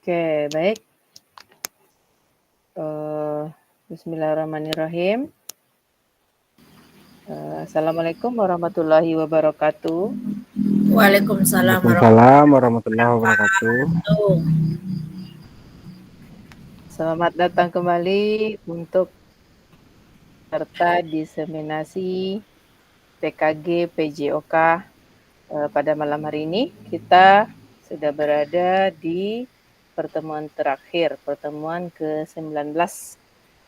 Oke, baik. Bismillahirrahmanirrahim. Assalamualaikum warahmatullahi wabarakatuh. Waalaikumsalam Waalaikumsalam warahmatullahi wabarakatuh. warahmatullahi. Selamat datang kembali untuk serta diseminasi PKG PJOK pada malam hari ini. Kita sudah berada di pertemuan terakhir, pertemuan ke-19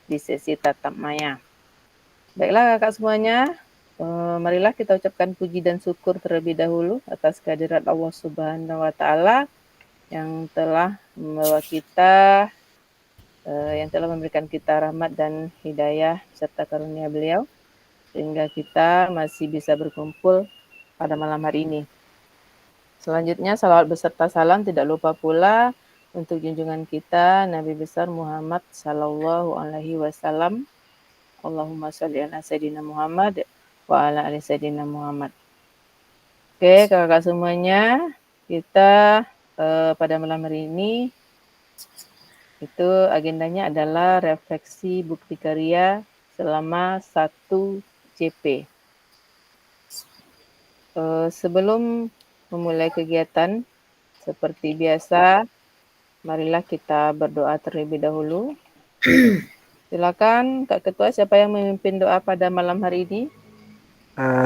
di sesi tatap maya. Baiklah kakak semuanya, marilah kita ucapkan puji dan syukur terlebih dahulu atas kehadirat Allah Subhanahu wa taala yang telah membawa kita, yang telah memberikan kita rahmat dan hidayah serta karunia beliau sehingga kita masih bisa berkumpul pada malam hari ini. Selanjutnya salawat beserta salam tidak lupa pula untuk junjungan kita Nabi besar Muhammad sallallahu alaihi wasallam. Allahumma sholli ala sayyidina Muhammad wa ala ali sayyidina Muhammad. Oke, kakak semuanya, kita pada malam hari ini itu agendanya adalah refleksi bukti karya selama 1 CP. Sebelum memulai kegiatan seperti biasa, marilah kita berdoa terlebih dahulu. Silakan Kak Ketua, siapa yang memimpin doa pada malam hari ini?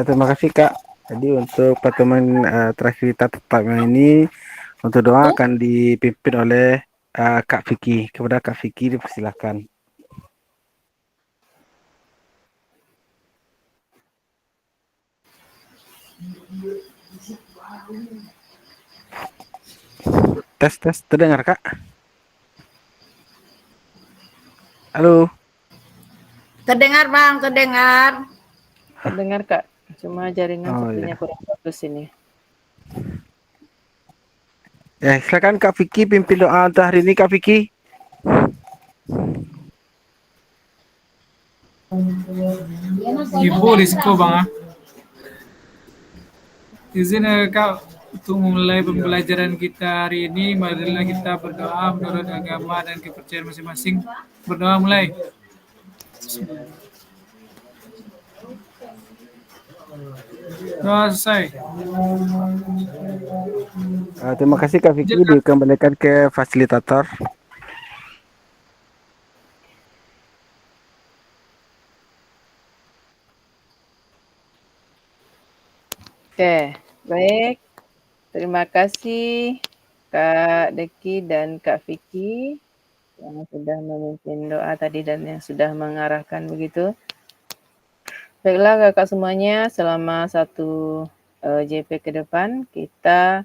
Terima kasih Kak. Jadi untuk pertemuan terakhir kita tetap ini untuk doa akan dipimpin oleh Kak Vicky. Kepada Kak Vicky dipersilakan. Tes, terdengar Kak? Halo. Terdengar Bang, terdengar. Terdengar Kak, cuma jaringan Oh sepertinya ya. kurang bagus ini. Ya, silakan Kak Vicky pimpin doa untuk hari ini Kak Vicky. Ibu Rizko Bang. Izin Kak untuk memulai pembelajaran kita hari ini, marilah kita berdoa menurut agama dan kepercayaan masing-masing. Berdoa mulai. Doa selesai. Terima kasih Kak Vicky, dikembalikan ke fasilitator. Oke, baik. Terima kasih Kak Deki dan Kak Vicky yang sudah memimpin doa tadi dan yang sudah mengarahkan begitu. Baiklah kakak semuanya, selama 1 JP ke depan kita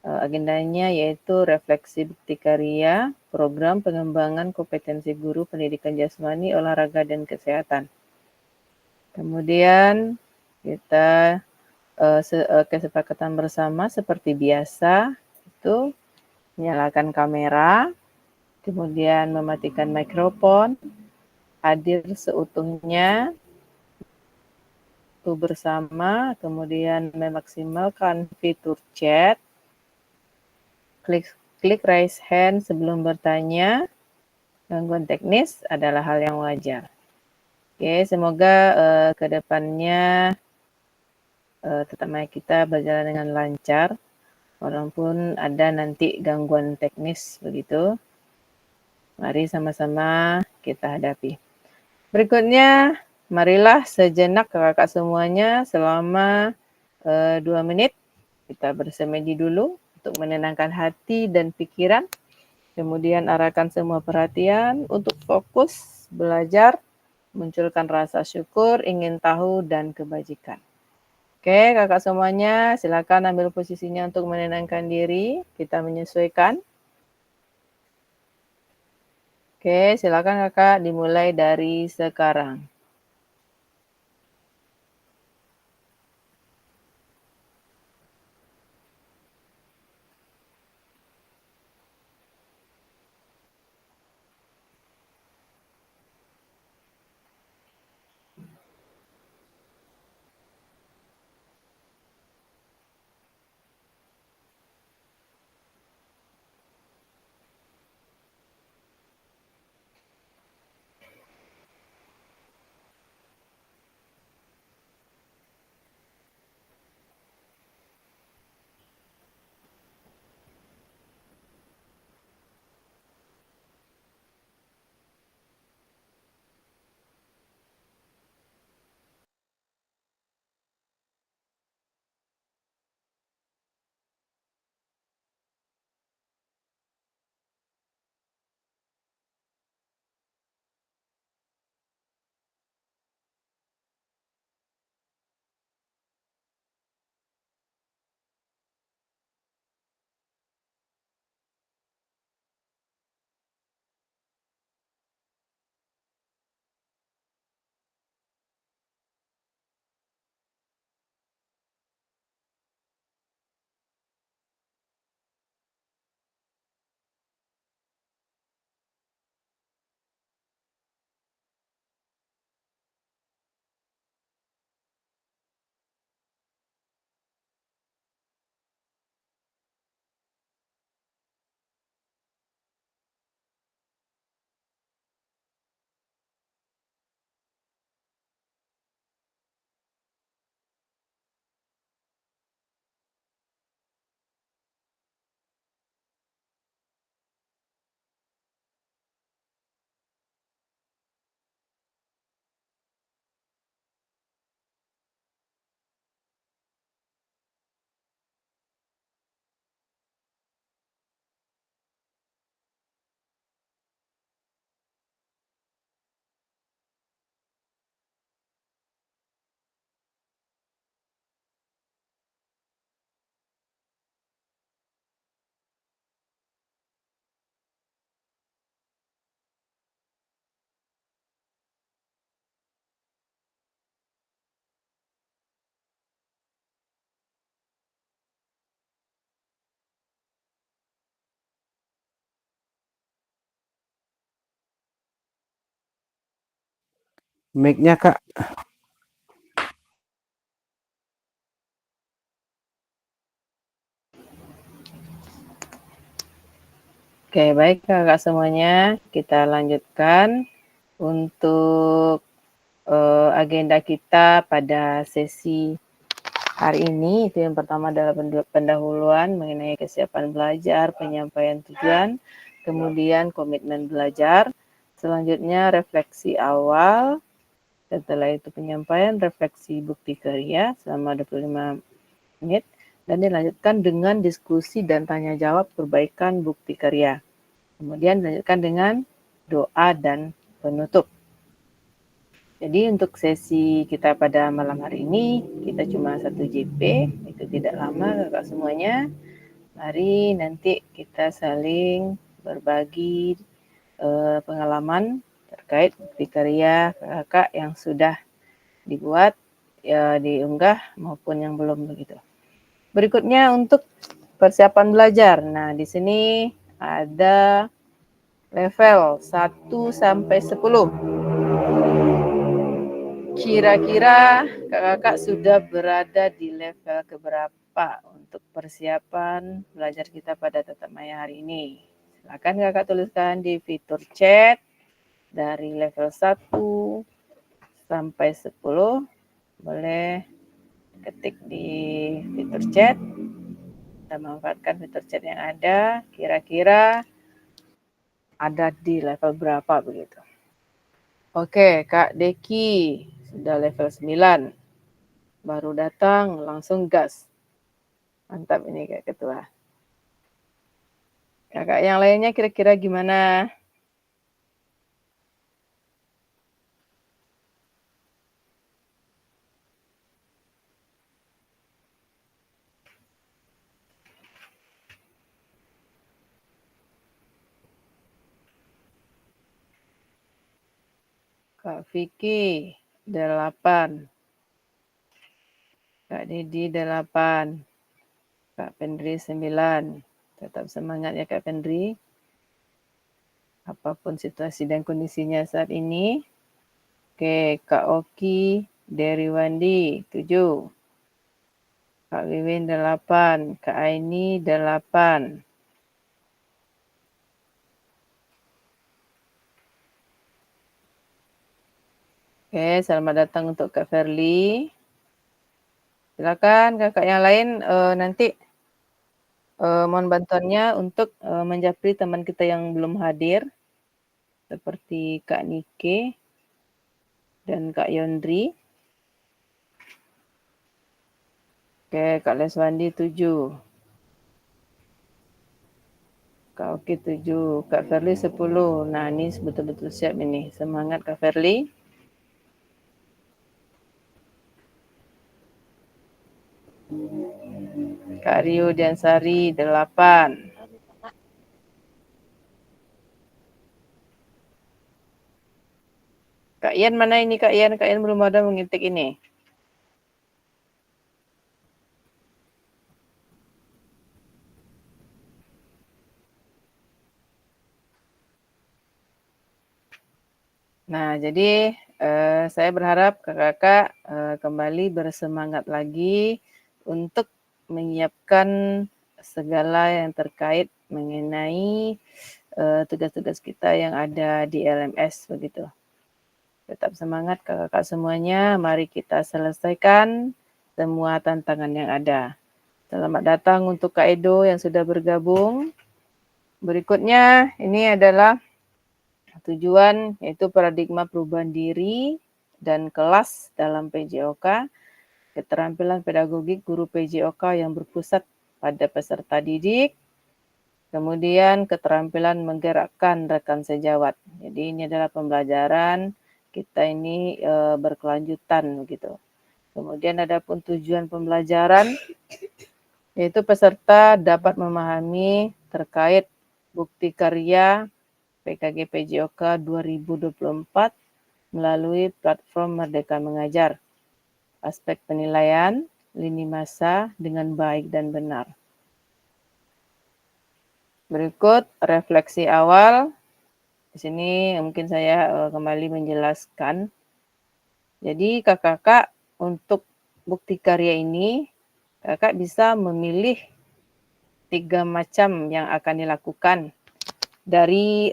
agendanya yaitu refleksi bukti karya program pengembangan kompetensi guru pendidikan jasmani, olahraga dan kesehatan. Kemudian kita kesepakatan bersama seperti biasa itu menyalakan kamera, kemudian mematikan mikrofon, hadir seutuhnya bersama, kemudian memaksimalkan fitur chat, klik raise hand sebelum bertanya. Gangguan teknis adalah hal yang wajar. Oke, semoga ke depannya tetap kita berjalan dengan lancar, walaupun ada nanti gangguan teknis begitu. Mari sama-sama kita hadapi. Berikutnya, marilah sejenak kakak semuanya selama 2 menit kita bersemedi dulu untuk menenangkan hati dan pikiran. Kemudian arahkan semua perhatian untuk fokus belajar, munculkan rasa syukur, ingin tahu dan kebajikan. Oke, kakak semuanya silakan ambil posisinya untuk menenangkan diri. Kita menyesuaikan. Oke, silakan kakak dimulai dari sekarang. Mic-nya Kak. Oke, baik kakak semuanya, kita lanjutkan untuk agenda kita pada sesi hari ini. Itu yang pertama adalah pendahuluan mengenai kesiapan belajar, penyampaian tujuan, kemudian komitmen belajar, selanjutnya refleksi awal, setelah itu penyampaian refleksi bukti karya selama 25 menit, dan dilanjutkan dengan diskusi dan tanya jawab perbaikan bukti karya. Kemudian dilanjutkan dengan doa dan penutup. Jadi untuk sesi kita pada malam hari ini, kita cuma 1 JP, itu tidak lama kakak semuanya. Mari nanti kita saling berbagi pengalaman terkait bukti karya kakak yang sudah dibuat, ya, diunggah maupun yang belum begitu. Berikutnya untuk persiapan belajar. Nah, di sini ada level 1 sampai 10. Kira-kira kakak sudah berada di level keberapa untuk persiapan belajar kita pada tatap maya hari ini? Silakan kakak tuliskan di fitur chat dari level 1 sampai 10. Boleh ketik di fitur chat. Kita manfaatkan fitur chat yang ada. Kira-kira ada di level berapa begitu? Oke, Kak Deki sudah level 9. Baru datang langsung gas. Mantap ini Kak Ketua. Kakak yang lainnya kira-kira gimana? Kak Vicky 8. Kak Didi 8. Kak Pendri 9. Tetap semangat ya Kak Pendri. Apapun situasi dan kondisinya saat ini. Oke, Kak Oki dari Wandi 7. Kak Wiwin 8. Kak Aini 8. Oke, selamat datang untuk Kak Verly. Silakan kakak yang lain nanti mohon bantuannya untuk menjapri teman kita yang belum hadir, seperti Kak Nike dan Kak Yondri. Oke, Kak Leswandi 7. Kak Oki 7. Kak Verly 10. Nah, ini betul-betul siap ini. Semangat Kak Verly. Kak Rio Diansari 8. Kak Ian mana ini Kak Ian? Kak Ian belum ada mengetik ini. Nah, jadi saya berharap kakak-kakak kembali bersemangat lagi untuk menyiapkan segala yang terkait mengenai tugas-tugas kita yang ada di LMS begitu. Tetap semangat kakak-kakak semuanya, mari kita selesaikan semua tantangan yang ada. Selamat datang untuk Kak Edo yang sudah bergabung. Berikutnya ini adalah tujuan, yaitu paradigma perubahan diri dan kelas dalam PJOK, keterampilan pedagogik guru PJOK yang berpusat pada peserta didik, kemudian keterampilan menggerakkan rekan sejawat. Jadi ini adalah pembelajaran kita ini berkelanjutan begitu. Kemudian ada pun tujuan pembelajaran, yaitu peserta dapat memahami terkait bukti karya PKG PJOK 2024 melalui platform Merdeka Mengajar, aspek penilaian, lini masa dengan baik dan benar. Berikut refleksi awal. Di sini mungkin saya kembali menjelaskan Jadi kakak untuk bukti karya ini, kakak bisa memilih 3 macam yang akan dilakukan. Dari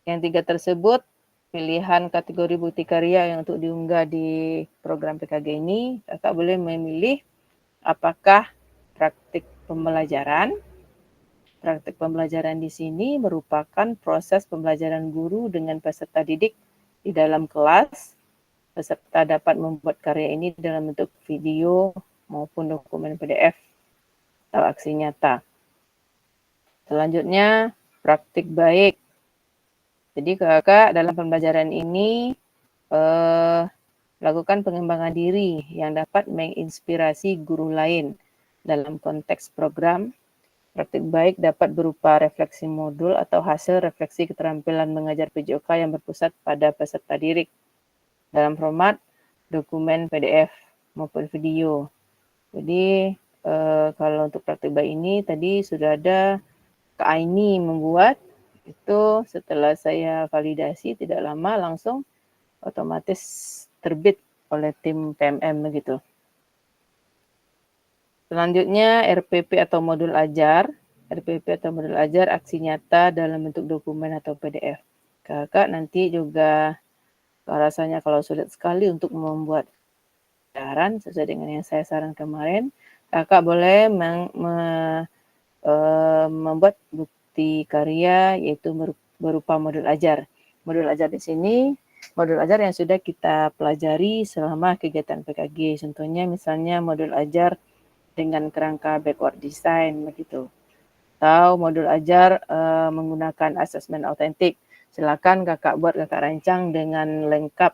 yang 3 tersebut, pilihan kategori bukti karya yang untuk diunggah di program PKG ini, kakak boleh memilih apakah praktik pembelajaran. Praktik pembelajaran di sini merupakan proses pembelajaran guru dengan peserta didik di dalam kelas. Peserta dapat membuat karya ini dalam bentuk video maupun dokumen PDF atau aksi nyata. Selanjutnya, praktik baik. Jadi kakak dalam pembelajaran ini lakukan pengembangan diri yang dapat menginspirasi guru lain. Dalam konteks program, praktik baik dapat berupa refleksi modul atau hasil refleksi keterampilan mengajar PJOK yang berpusat pada peserta didik dalam format dokumen PDF maupun video. Jadi kalau untuk praktik baik ini tadi sudah ada Kak Aini membuat, itu setelah saya validasi tidak lama langsung otomatis terbit oleh tim PMM begitu. Selanjutnya RPP atau modul ajar. RPP atau modul ajar aksi nyata dalam bentuk dokumen atau PDF. Kakak nanti juga rasanya kalau sulit sekali untuk membuat saran sesuai dengan yang saya saran kemarin, kakak boleh membuat bukti karya yaitu berupa modul ajar. Modul ajar di sini modul ajar yang sudah kita pelajari selama kegiatan PKG. Contohnya misalnya modul ajar dengan kerangka backward design begitu. Atau modul ajar menggunakan asesmen autentik. Silakan kakak buat, kakak rancang dengan lengkap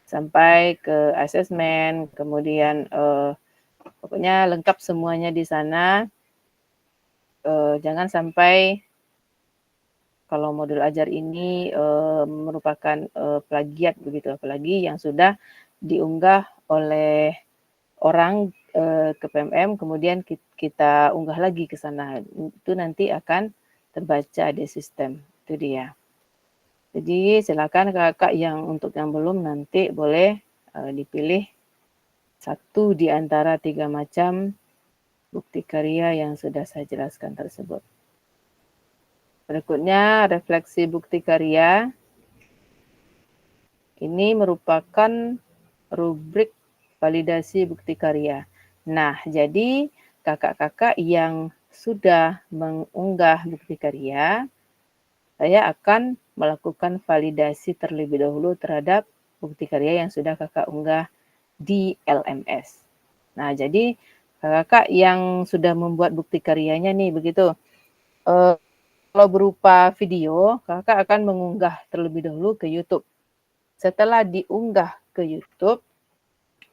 sampai ke asesmen, kemudian pokoknya lengkap semuanya di sana. Jangan sampai kalau modul ajar ini merupakan plagiat begitu, apalagi yang sudah diunggah oleh orang ke PMM, kemudian kita unggah lagi ke sana, itu nanti akan terbaca di sistem, itu dia. Jadi silakan kakak yang untuk yang belum nanti boleh dipilih satu di antara 3 macam bukti karya yang sudah saya jelaskan tersebut. Berikutnya refleksi bukti karya. Ini merupakan rubrik validasi bukti karya. Nah, jadi kakak-kakak yang sudah mengunggah bukti karya, saya akan melakukan validasi terlebih dahulu terhadap bukti karya yang sudah kakak unggah di LMS. Nah, jadi kakak yang sudah membuat bukti karyanya nih begitu. Kalau berupa video, kakak akan mengunggah terlebih dahulu ke YouTube. Setelah diunggah ke YouTube,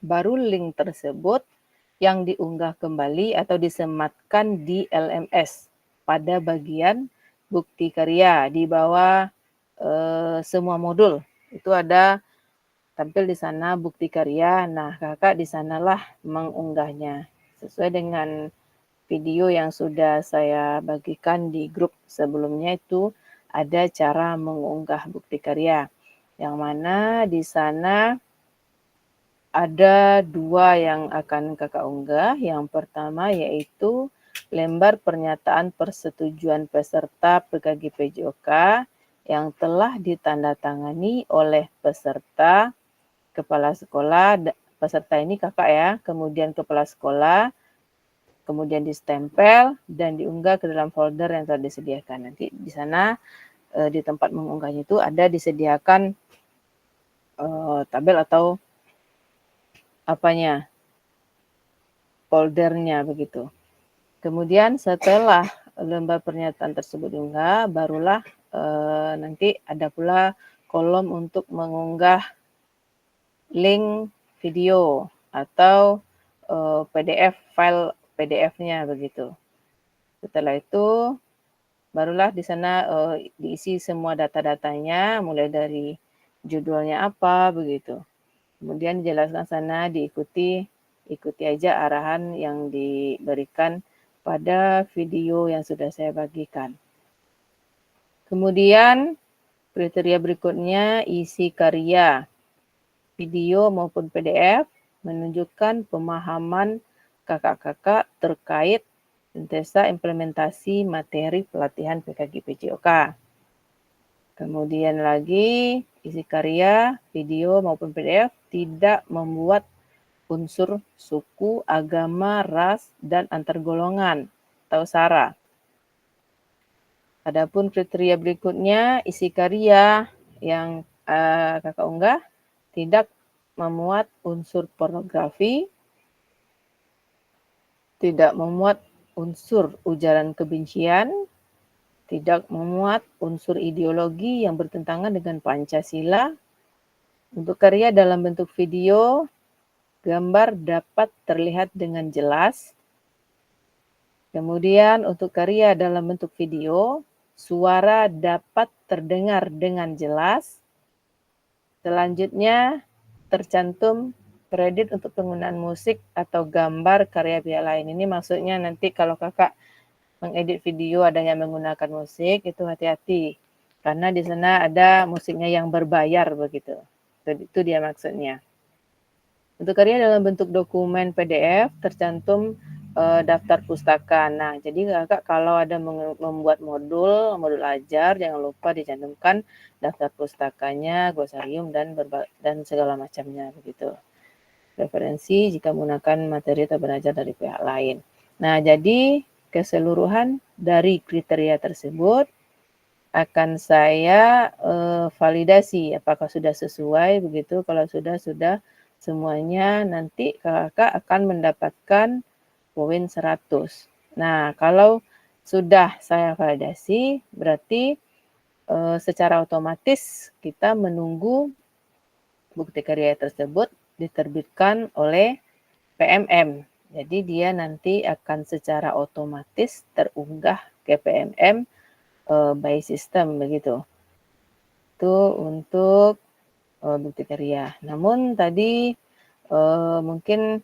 baru link tersebut yang diunggah kembali atau disematkan di LMS pada bagian bukti karya di bawah semua modul. Itu ada tampil di sana bukti karya. Nah, kakak di sanalah mengunggahnya sesuai dengan video yang sudah saya bagikan di grup sebelumnya. Itu ada cara mengunggah bukti karya, yang mana di sana ada 2 yang akan kakak unggah. Yang pertama yaitu lembar pernyataan persetujuan peserta PKG PJOK yang telah ditandatangani oleh peserta, kepala sekolah, peserta ini kakak ya, kemudian kepala sekolah, kemudian distempel dan diunggah ke dalam folder yang telah disediakan. Nanti di sana di tempat mengunggahnya itu ada disediakan tabel atau foldernya begitu. Kemudian setelah lembar pernyataan tersebut diunggah, barulah nanti ada pula kolom untuk mengunggah link video atau PDF, file PDF-nya begitu. Setelah itu barulah di sana diisi semua data-datanya, mulai dari judulnya apa begitu. Kemudian dijelaskan sana, ikuti aja arahan yang diberikan pada video yang sudah saya bagikan. Kemudian kriteria berikutnya isi karya, video maupun PDF menunjukkan pemahaman kakak-kakak terkait sintesa implementasi materi pelatihan PKG PJOK. Kemudian lagi, isi karya, video maupun PDF tidak membuat unsur suku, agama, ras, dan antar golongan atau SARA. Adapun kriteria berikutnya, isi karya yang kakak unggah tidak memuat unsur pornografi, tidak memuat unsur ujaran kebencian, tidak memuat unsur ideologi yang bertentangan dengan Pancasila. Untuk karya dalam bentuk video, gambar dapat terlihat dengan jelas. Kemudian untuk karya dalam bentuk video, suara dapat terdengar dengan jelas. Selanjutnya, tercantum kredit untuk penggunaan musik atau gambar karya pihak lain. Ini maksudnya nanti kalau kakak mengedit video ada yang menggunakan musik, itu hati-hati. Karena di sana ada musiknya yang berbayar begitu. Itu dia maksudnya. Untuk karya dalam bentuk dokumen PDF tercantum daftar pustaka. Nah, jadi kakak kalau ada membuat modul ajar, jangan lupa dicantumkan daftar pustakanya, glosarium dan segala macamnya begitu. Referensi jika menggunakan materi atau belajar dari pihak lain. Nah, jadi keseluruhan dari kriteria tersebut akan saya validasi apakah sudah sesuai begitu. Kalau sudah semuanya, nanti kakak akan mendapatkan poin 100. Nah, kalau sudah saya validasi, berarti secara otomatis kita menunggu bukti karya tersebut diterbitkan oleh PMM. Jadi dia nanti akan secara otomatis terunggah ke PMM by system begitu. Itu untuk bukti karya. Namun tadi mungkin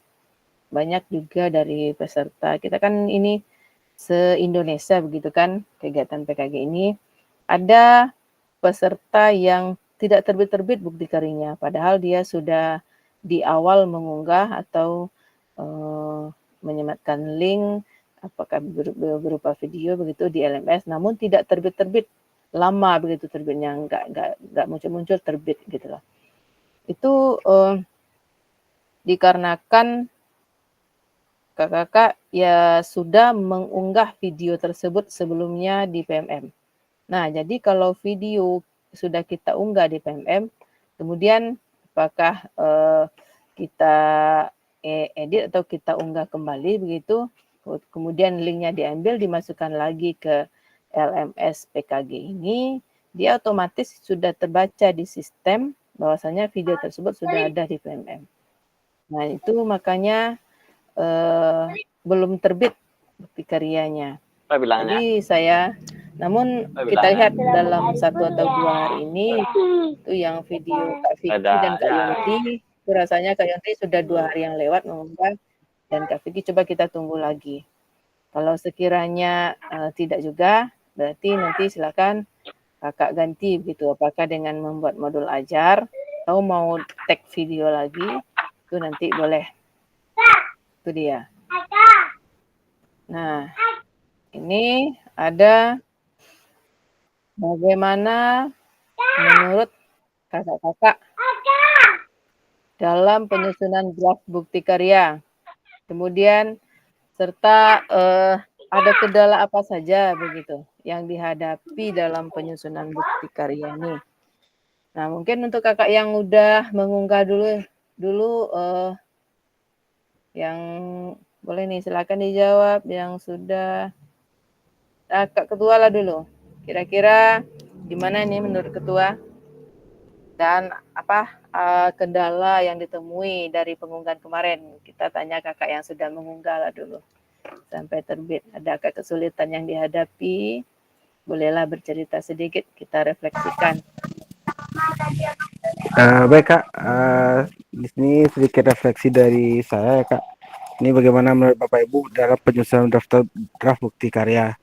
banyak juga dari peserta. Kita kan ini se-Indonesia begitu kan kegiatan PKG ini. Ada peserta yang tidak terbit-terbit bukti karyanya. Padahal dia sudah di awal mengunggah atau menyematkan link apakah berupa video begitu di LMS. Namun tidak terbit-terbit. Lama begitu terbitnya, nggak muncul-muncul terbit gitu loh. Itu dikarenakan kakak ya sudah mengunggah video tersebut sebelumnya di PMM. Nah, jadi kalau video sudah kita unggah di PMM, kemudian apakah kita edit atau kita unggah kembali begitu, kemudian linknya diambil, dimasukkan lagi ke LMS PKG ini, dia otomatis sudah terbaca di sistem bahwasanya video tersebut sudah ada di PMM. Nah, itu makanya belum terbit bukti karyanya. Jadi namun kita lihat dalam 1 atau 2 hari ini, itu yang video Kak Vicky dan Kak Yonti, itu rasanya Kak Yonti sudah 2 hari yang lewat mengunggah, dan Kak Vicky coba kita tunggu lagi. Kalau sekiranya tidak juga, berarti nanti silakan kakak ganti begitu. Apakah dengan membuat modul ajar atau mau tag video lagi, itu nanti boleh. Itu dia. Nah, ini ada bagaimana menurut kakak-kakak dalam penyusunan draft bukti karya. Kemudian serta ada kendala apa saja begitu yang dihadapi dalam penyusunan bukti karya ini. Nah, mungkin untuk kakak yang udah mengunggah dulu yang boleh nih silakan dijawab yang sudah. Kak Ketua lah dulu. Kira-kira gimana nih menurut Ketua? Dan apa kendala yang ditemui dari pengunggahan kemarin? Kita tanya kakak yang sudah mengunggah lah dulu sampai terbit. Adakah kesulitan yang dihadapi? Bolehlah bercerita sedikit, kita refleksikan. Baik Kak, di sini sedikit refleksi dari saya ya Kak. Ini bagaimana menurut Bapak Ibu dalam penyusunan draft bukti karya.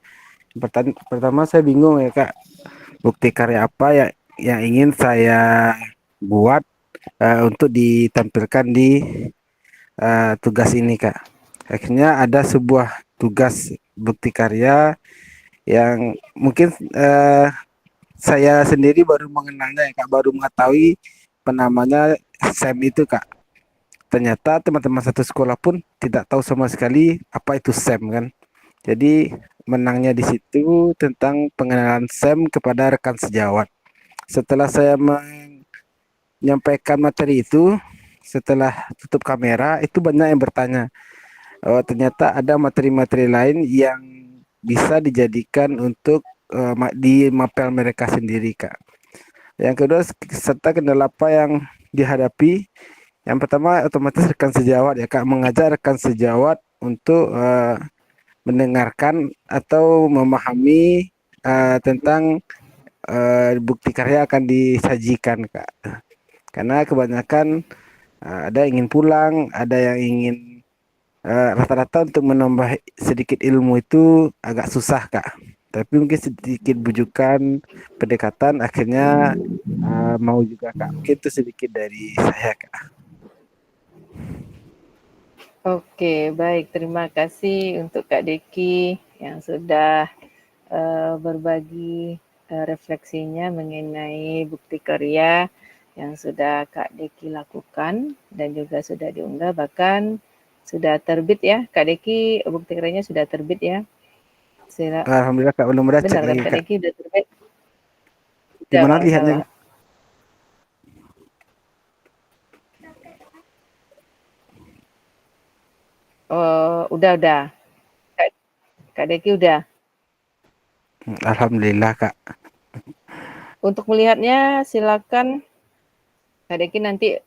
Pertama saya bingung ya Kak, bukti karya apa yang ingin saya buat untuk ditampilkan di tugas ini, Kak. Akhirnya ada sebuah tugas bukti karya yang mungkin saya sendiri baru mengenalnya, ya, Kak, baru mengetahui penamanya SEM itu, Kak. Ternyata teman-teman satu sekolah pun tidak tahu sama sekali apa itu SEM kan. Jadi menangnya di situ tentang pengenalan SEM kepada rekan sejawat. Setelah saya menyampaikan materi itu, setelah tutup kamera, itu banyak yang bertanya. Oh, ternyata ada materi-materi lain yang bisa dijadikan untuk di mapel mereka sendiri, Kak. Yang kedua, serta kendala apa yang dihadapi. Yang pertama, otomatis rekan sejawat ya, Kak, mengajak rekan sejawat untuk mendengarkan atau memahami tentang bukti karya akan disajikan, Kak. Karena kebanyakan ada yang ingin pulang, ada yang ingin rata-rata untuk menambah sedikit ilmu itu agak susah, Kak. Tapi mungkin sedikit bujukan, pendekatan, akhirnya mau juga, Kak. Mungkin itu sedikit dari saya, Kak. Oke, baik. Terima kasih untuk Kak Deki yang sudah berbagi refleksinya mengenai bukti karya yang sudah Kak Deki lakukan dan juga sudah diunggah, bahkan sudah terbit ya. Kak Deki, bukti karyanya sudah terbit ya. Alhamdulillah, Kak, belum ada cek Benar kan lagi, Kak Kak. Deki, sudah terbit? Di Sudah mana kalau lihatnya, salah. Kak? Oh, udah. Kak Deki udah. Alhamdulillah, Kak. Untuk melihatnya silakan Kak Deki nanti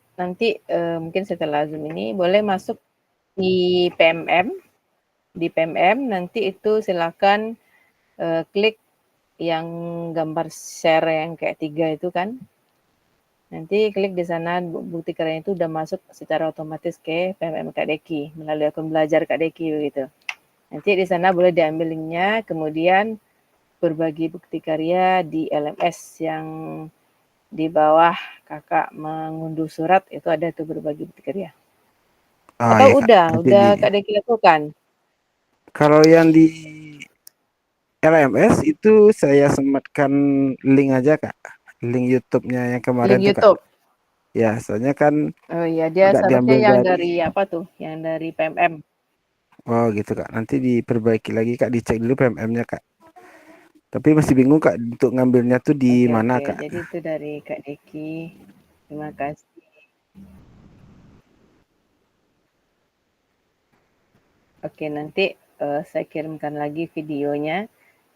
mungkin setelah Zoom ini boleh masuk di PMM. Di PMM nanti itu silakan klik yang gambar share yang kayak 3 itu kan. Nanti klik di sana, bukti karyanya itu udah masuk secara otomatis ke PMM Kak Deki melalui akun belajar Kak Deki begitu. Nanti di sana boleh diambil linknya, kemudian berbagi bukti karya di LMS yang di bawah kakak mengunduh surat itu ada tuh berbagi bukti karya. Oh Atau iya, Kak. Nanti udah Kak Deki lakukan kalau yang di LMS itu saya sematkan link aja, Kak. Link YouTube-nya yang kemarin link tuh, Kak. YouTube. Ya, soalnya kan Oh iya, dia nggak seharusnya diambil yang dari. dari apa tuh? Yang dari PMM. Oh gitu, Kak. Nanti diperbaiki lagi, Kak. Dicek dulu PMM-nya, Kak. Tapi masih bingung, Kak, untuk ngambilnya tuh di mana, Oke. Kak. Jadi itu dari Kak Deki. Terima kasih. Oke, nanti saya kirimkan lagi videonya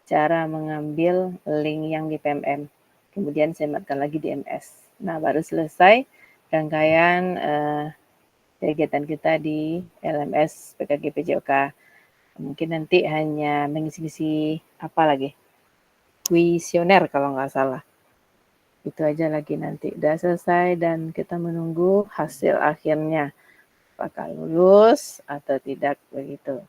cara mengambil link yang di PMM. Kemudian saya sematkan lagi di MS. Nah, baru selesai rangkaian kegiatan kita di LMS PKG PJOK. Mungkin nanti hanya mengisi-ngisi apa lagi? Kuesioner kalau nggak salah. Itu aja lagi nanti. Udah selesai dan kita menunggu hasil akhirnya. Apakah lulus atau tidak begitu.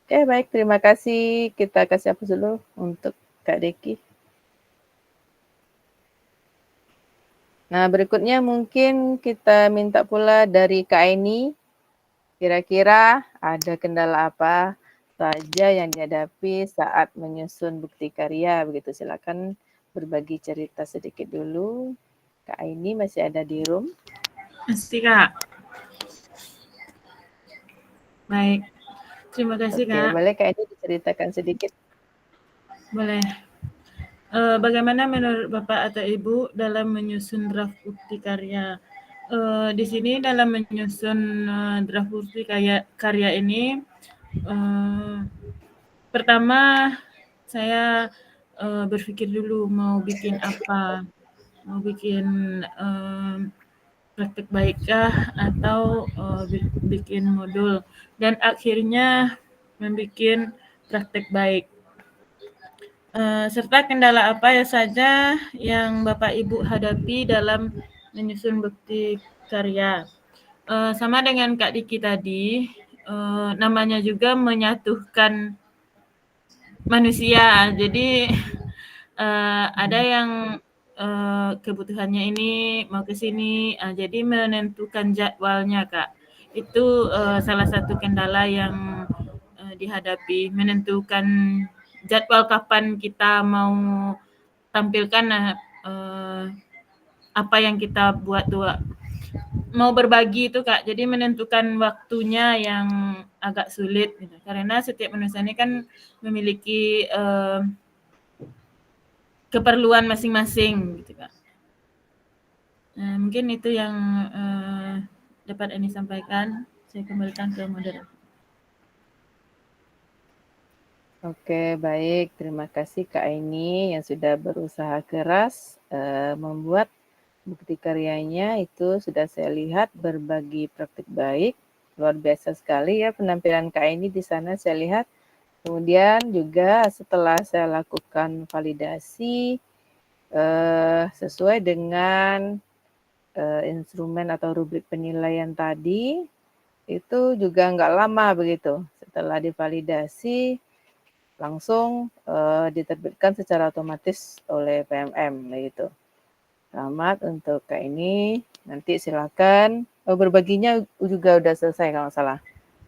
Oke, baik. Terima kasih. Kita kasih hapus dulu untuk Kak Deki. Nah, berikutnya mungkin kita minta pula dari Kak Aini. Kira-kira ada kendala apa saja yang dihadapi saat menyusun bukti karya? Begitu, silakan berbagi cerita sedikit dulu. Kak Aini masih ada di room. Pasti Kak. Baik. Terima kasih Oke, Kak. boleh Kak Aini diceritakan sedikit? Boleh. Bagaimana menurut Bapak atau Ibu dalam menyusun draft bukti karya? Di sini dalam menyusun draft bukti karya ini, pertama saya berpikir dulu mau bikin apa, mau bikin praktek baikkah atau bikin modul, dan akhirnya membuat praktek baik. Serta kendala apa ya saja yang Bapak Ibu hadapi dalam menyusun bukti karya. Sama dengan Kak Diki tadi, namanya juga menyatukan manusia. Jadi ada yang kebutuhannya ini mau ke sini, jadi menentukan jadwalnya Kak. Itu salah satu kendala yang dihadapi, menentukan jadwal kapan kita mau tampilkan apa yang kita buat tuh mau berbagi itu Kak, jadi menentukan waktunya yang agak sulit gitu. Karena setiap manusia ini kan memiliki keperluan masing-masing gitu Kak. Mungkin itu yang dapat Eni sampaikan. Saya kembalikan ke moderator. Oke, baik. Terima kasih Kak Aini yang sudah berusaha keras membuat bukti karyanya. Itu sudah saya lihat berbagi praktik baik. Luar biasa sekali ya penampilan Kak Aini di sana saya lihat. Kemudian juga setelah saya lakukan validasi sesuai dengan instrumen atau rubrik penilaian tadi, itu juga nggak lama begitu. Setelah divalidasi, langsung diterbitkan secara otomatis oleh PMM begitu. Selamat untuk Kak ini. Nanti silakan. Berbaginya juga udah selesai kalau nggak salah.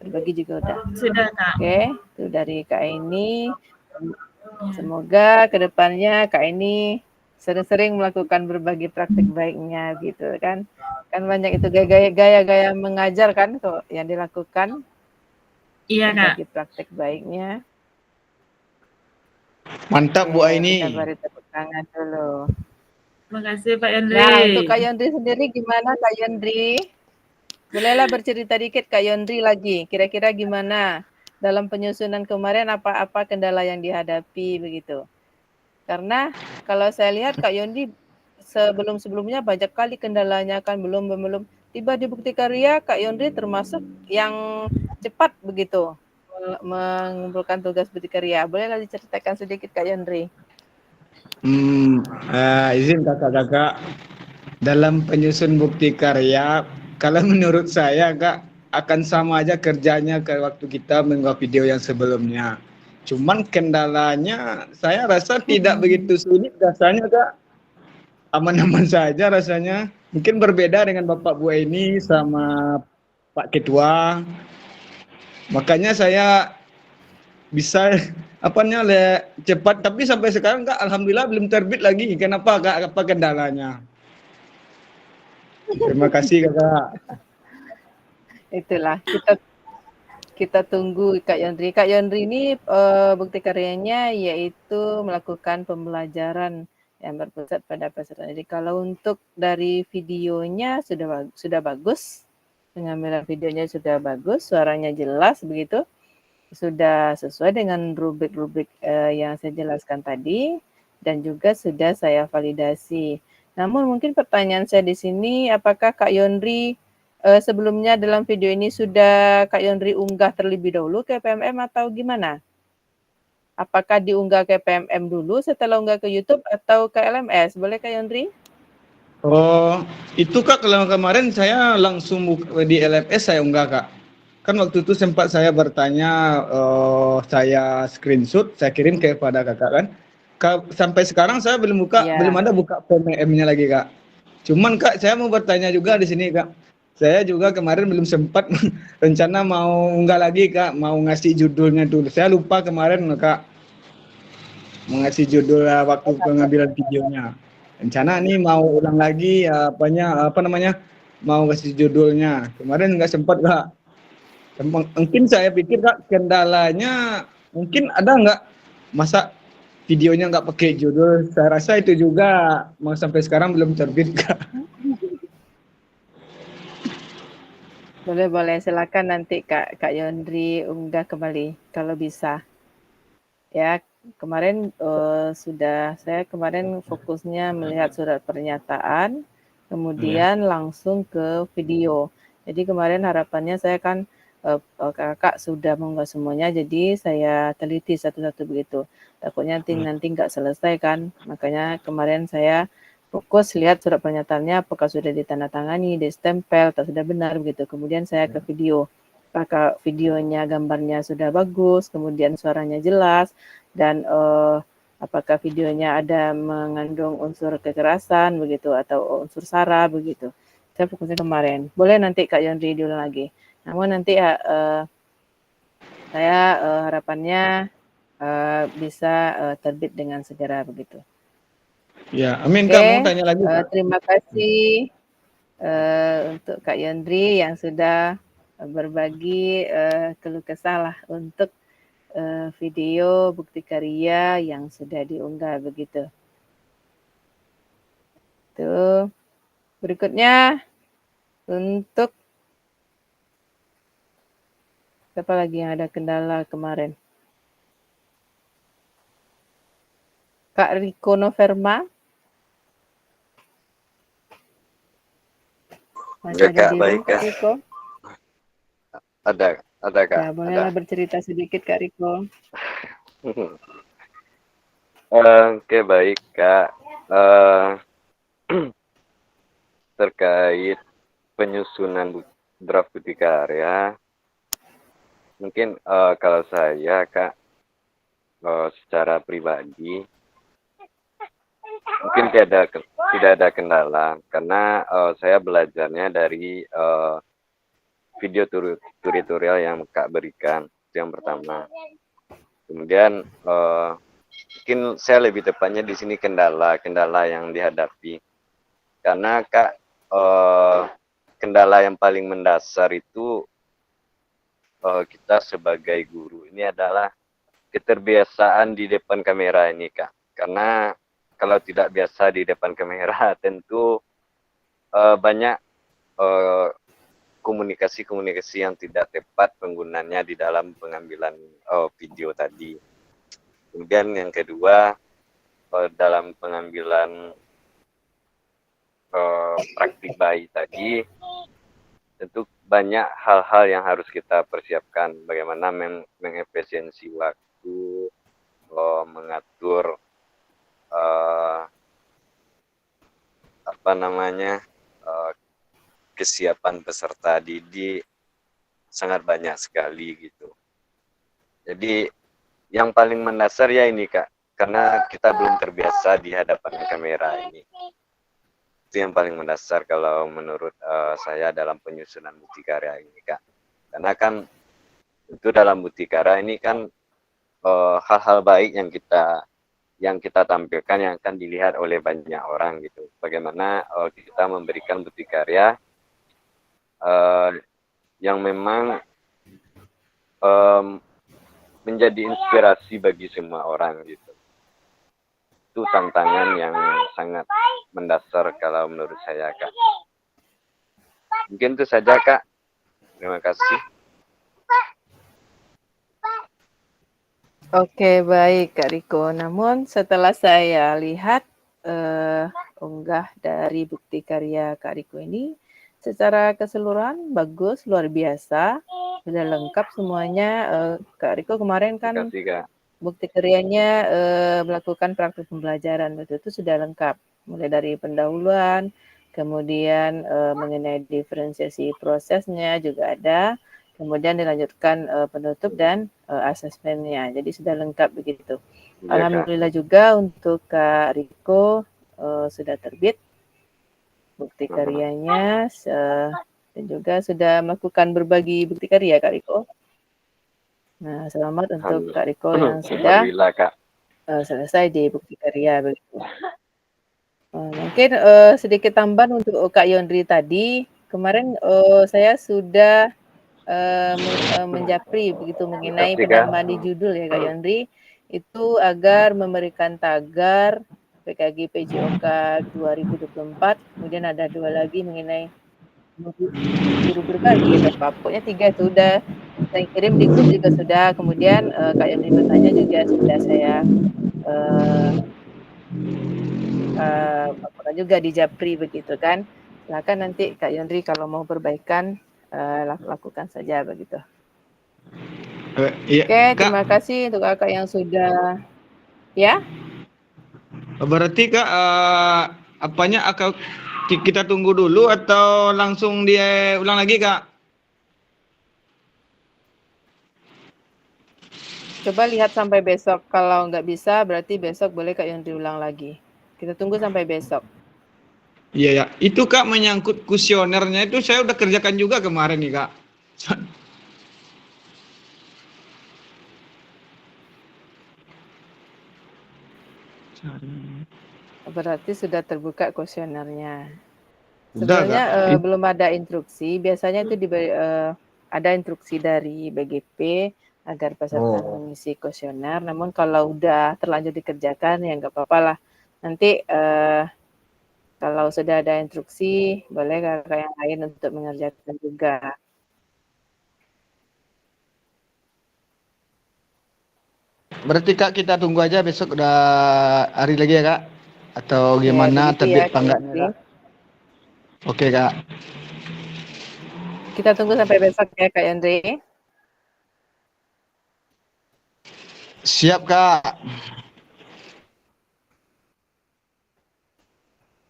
Berbagi juga udah. Sudah Kak. Oke, itu dari Kak ini. Semoga kedepannya Kak ini sering-sering melakukan berbagi praktik baiknya gitu kan. Kan banyak itu gaya-gaya mengajar kan kok yang dilakukan. Iya Kak. Berbagi praktik baiknya. Mantap Bu Aini. Kita beri tepuk tangan dulu. Terima kasih Pak Yandri. Nah, untuk Kak Yandri sendiri gimana Kak Yandri? Bolehlah bercerita dikit Kak Yandri lagi. Kira-kira gimana dalam penyusunan kemarin apa-apa kendala yang dihadapi begitu? Karena kalau saya lihat Kak Yondi sebelum-sebelumnya banyak kali kendalanya kan belum tiba di bukti karya Kak Yondi termasuk yang cepat begitu mengumpulkan tugas bukti karya. Bolehlah diceritakan sedikit Kak Yondri. Izin kakak-kakak, dalam penyusun bukti karya, kalau menurut saya Kak akan sama aja kerjanya ke waktu kita mengunggah video yang sebelumnya. Cuman kendalanya saya rasa tidak begitu sulit rasanya Kak. Aman-aman saja rasanya. Mungkin berbeda dengan Bapak Bu Aini sama Pak Ketua. Makanya saya bisa cepat, tapi sampai sekarang Kak alhamdulillah belum terbit lagi. Kenapa Kak? Apa kendalanya? Terima kasih Kakak. Itulah kita tunggu Kak Yondri. Kak Yondri ini bukti karyanya yaitu melakukan pembelajaran yang berpusat pada peserta. Jadi kalau untuk dari videonya sudah bagus, pengambilan videonya sudah bagus, suaranya jelas begitu, sudah sesuai dengan rubrik-rubrik yang saya jelaskan tadi dan juga sudah saya validasi. Namun mungkin pertanyaan saya di sini, apakah Kak Yondri sebelumnya dalam video ini sudah Kak Yondri unggah terlebih dahulu ke PMM atau gimana? Apakah diunggah ke PMM dulu setelah unggah ke YouTube atau ke LMS? Boleh Kak Yondri? Oh, itu Kak kalau kemarin saya langsung di LMS saya unggah Kak. Kan waktu itu sempat saya bertanya, saya screenshot, saya kirim kepada Kakak kan. Sampai sekarang saya belum ada buka PMM-nya lagi Kak. Cuman Kak, saya mau bertanya juga di sini Kak. Saya juga kemarin belum sempat rencana mau unggah lagi Kak, mau ngasih judulnya dulu. Saya lupa kemarin Kak, mau ngasih judul waktu pengambilan videonya. Rencana nih mau ulang lagi mau ngasih judulnya. Kemarin nggak sempat Kak. Mungkin saya pikir Kak kendalanya mungkin ada nggak masa videonya nggak pakai judul. Saya rasa itu juga mau sampai sekarang belum terbit Kak. Boleh, silakan nanti Kak Yondri unggah kembali kalau bisa. Ya, kemarin saya kemarin fokusnya melihat surat pernyataan, kemudian langsung ke video. Jadi kemarin harapannya saya kan kakak sudah mengunggah semuanya, jadi saya teliti satu-satu begitu. Takutnya nanti nggak selesai kan, makanya kemarin saya fokus lihat surat pernyataannya apakah sudah ditandatangani, distempel, atau sudah benar begitu. Kemudian saya ke video. Apakah videonya, gambarnya sudah bagus, kemudian suaranya jelas, dan apakah videonya ada mengandung unsur kekerasan begitu atau unsur SARA begitu. Saya fokusnya kemarin. Boleh nanti Kak Yondri diulang lagi. Namun nanti saya harapannya bisa terbit dengan segera begitu. Ya, amin Oke, Kak. Mau tanya lagi Kak? terima kasih untuk Kak Yondri yang sudah berbagi keluh kesah lah untuk video bukti karya yang sudah diunggah begitu. Tuh. Berikutnya untuk siapa lagi yang ada kendala kemarin? Kak Riko Noverma. Masih Ya ada Kak, di baik room Kak Kak. Riko? Ada Kak. Ya, bolehlah bercerita sedikit Kak Riko. Oke, baik Kak. Terkait penyusunan draft bukti karya, mungkin kalau saya Kak secara pribadi mungkin tidak ada kendala karena saya belajarnya dari video tutorial yang Kak berikan, itu yang pertama. Kemudian mungkin saya lebih tepatnya di sini kendala yang dihadapi, karena Kak kendala yang paling mendasar itu kita sebagai guru ini adalah keterbiasaan di depan kamera ini Kak, karena kalau tidak biasa di depan kamera tentu banyak komunikasi yang tidak tepat penggunanya di dalam pengambilan video tadi. Kemudian yang kedua, dalam pengambilan praktik bayi tadi, tentu banyak hal-hal yang harus kita persiapkan. Bagaimana mengefisiensi waktu, mengatur kesiapan peserta didik, sangat banyak sekali gitu. Jadi yang paling mendasar ya ini Kak, karena kita belum terbiasa di hadapan kamera ini. Itu yang paling mendasar kalau menurut saya dalam penyusunan bukti karya ini Kak. Karena kan itu dalam bukti karya ini kan hal-hal baik yang kita tampilkan yang akan dilihat oleh banyak orang gitu. Bagaimana kita memberikan bukti karya yang memang menjadi inspirasi bagi semua orang gitu. Itu tantangan yang sangat mendasar kalau menurut saya Kak. Mungkin itu saja Kak. Terima kasih. Oke, baik Kak Riko. Namun setelah saya lihat unggah dari bukti karya Kak Riko ini, secara keseluruhan bagus, luar biasa, sudah lengkap semuanya. Kak Riko kemarin kan Terima kasih Kak. bukti karyanya melakukan praktik pembelajaran, itu sudah lengkap. Mulai dari pendahuluan, kemudian mengenai diferensiasi prosesnya juga ada, kemudian dilanjutkan penutup dan asesmennya. Jadi sudah lengkap begitu. Ya, Alhamdulillah juga untuk Kak Riko sudah terbit bukti karyanya dan juga sudah melakukan berbagi bukti karya Kak Riko. Nah, selamat untuk Kak Riko yang sudah Kak. selesai di bukti karya begitu. Mungkin sedikit tambahan untuk Kak Yondri tadi. Kemarin saya sudah menjapri begitu mengenai penamaan di judul ya Kak Yondri, itu agar memberikan tagar PKG PJOK 2024, kemudian ada 2 lagi mengenai guru berbagi atau apa, pokoknya 3 itu sudah saya kirim di grup juga sudah, kemudian Kak Yondri bertanya juga sudah saya lakukan juga di Japri begitu kan. Silakan nanti Kak Yondri kalau mau perbaikan lakukan saja begitu. Iya, Oke, Kak. terima kasih untuk kakak yang sudah ya. Berarti Kak apanya akan kita tunggu dulu atau langsung dia ulang lagi Kak? Coba lihat sampai besok. Kalau nggak bisa, berarti besok boleh Kak Yondri ulang lagi. Kita tunggu sampai besok. Iya ya, itu Kak menyangkut kuesionernya itu saya udah kerjakan juga kemarin nih Kak. Berarti sudah terbuka kuesionernya. Udah Sebenarnya Kak. belum ada instruksi. Biasanya itu ada instruksi dari BGP agar peserta mengisi kuesioner. Namun kalau udah terlanjur dikerjakan ya nggak apa-apa lah. Nanti kalau sudah ada instruksi, boleh kakak yang lain untuk mengerjakan juga. Berarti Kak kita tunggu aja besok udah hari lagi ya Kak? Atau Ya, gimana begitu ya terbit Kak panggaknya Yondri. Kak? Oke Kak. Kita tunggu sampai besok ya Kak Yondri. Siap Kak.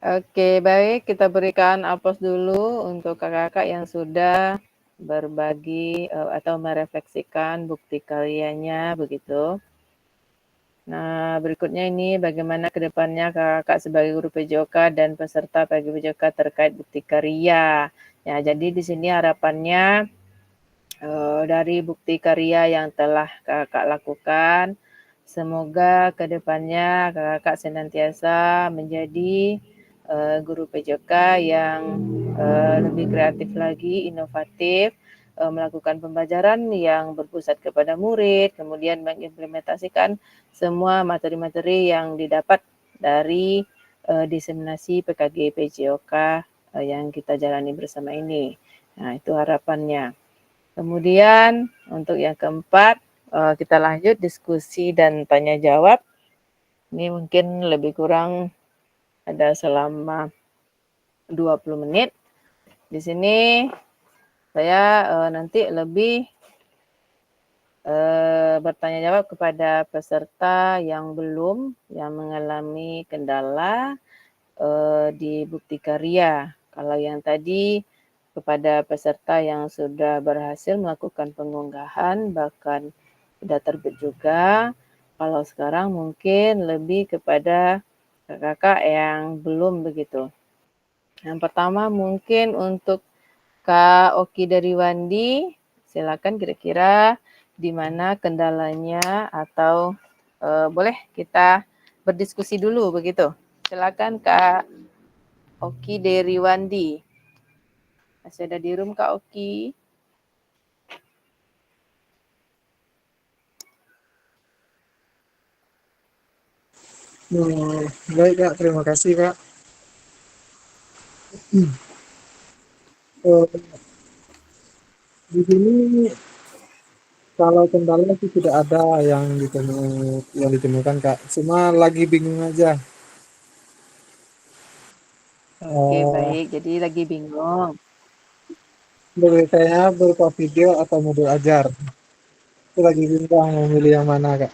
Oke, baik. Kita berikan aplaus dulu untuk kakak-kakak yang sudah berbagi atau merefleksikan bukti karyanya begitu. Nah, berikutnya ini bagaimana ke depannya kakak sebagai guru PJOK dan peserta PJOK terkait bukti karya. Ya, jadi di sini harapannya dari bukti karya yang telah kakak lakukan, semoga ke depannya kakak senantiasa menjadi guru PJOK yang lebih kreatif lagi, inovatif, melakukan pembelajaran yang berpusat kepada murid, kemudian mengimplementasikan semua materi-materi yang didapat dari diseminasi PKG PJOK yang kita jalani bersama ini. Nah, itu harapannya. Kemudian untuk yang keempat, kita lanjut diskusi dan tanya jawab. Ini mungkin lebih kurang ada selama 20 menit. Di sini saya nanti lebih bertanya jawab kepada peserta yang belum, yang mengalami kendala di bukti karya. Kalau yang tadi kepada peserta yang sudah berhasil melakukan pengunggahan, bahkan sudah terbit juga. Kalau sekarang mungkin lebih kepada kakak yang belum begitu. Yang pertama mungkin untuk Kak Oki dari Wandi, silakan kira-kira di mana kendalanya atau boleh kita berdiskusi dulu begitu. Silakan Kak Oki dari Wandi. Masih ada di room Kak Oki? Baik Kak, terima kasih Kak. Di sini kalau kendala sih tidak ada yang ditemukan Kak. Cuma lagi bingung aja. Oke, Eh, baik. Jadi lagi bingung. Beritanya berupa video atau modul ajar. Itu lagi bingung mau milih yang mana Kak.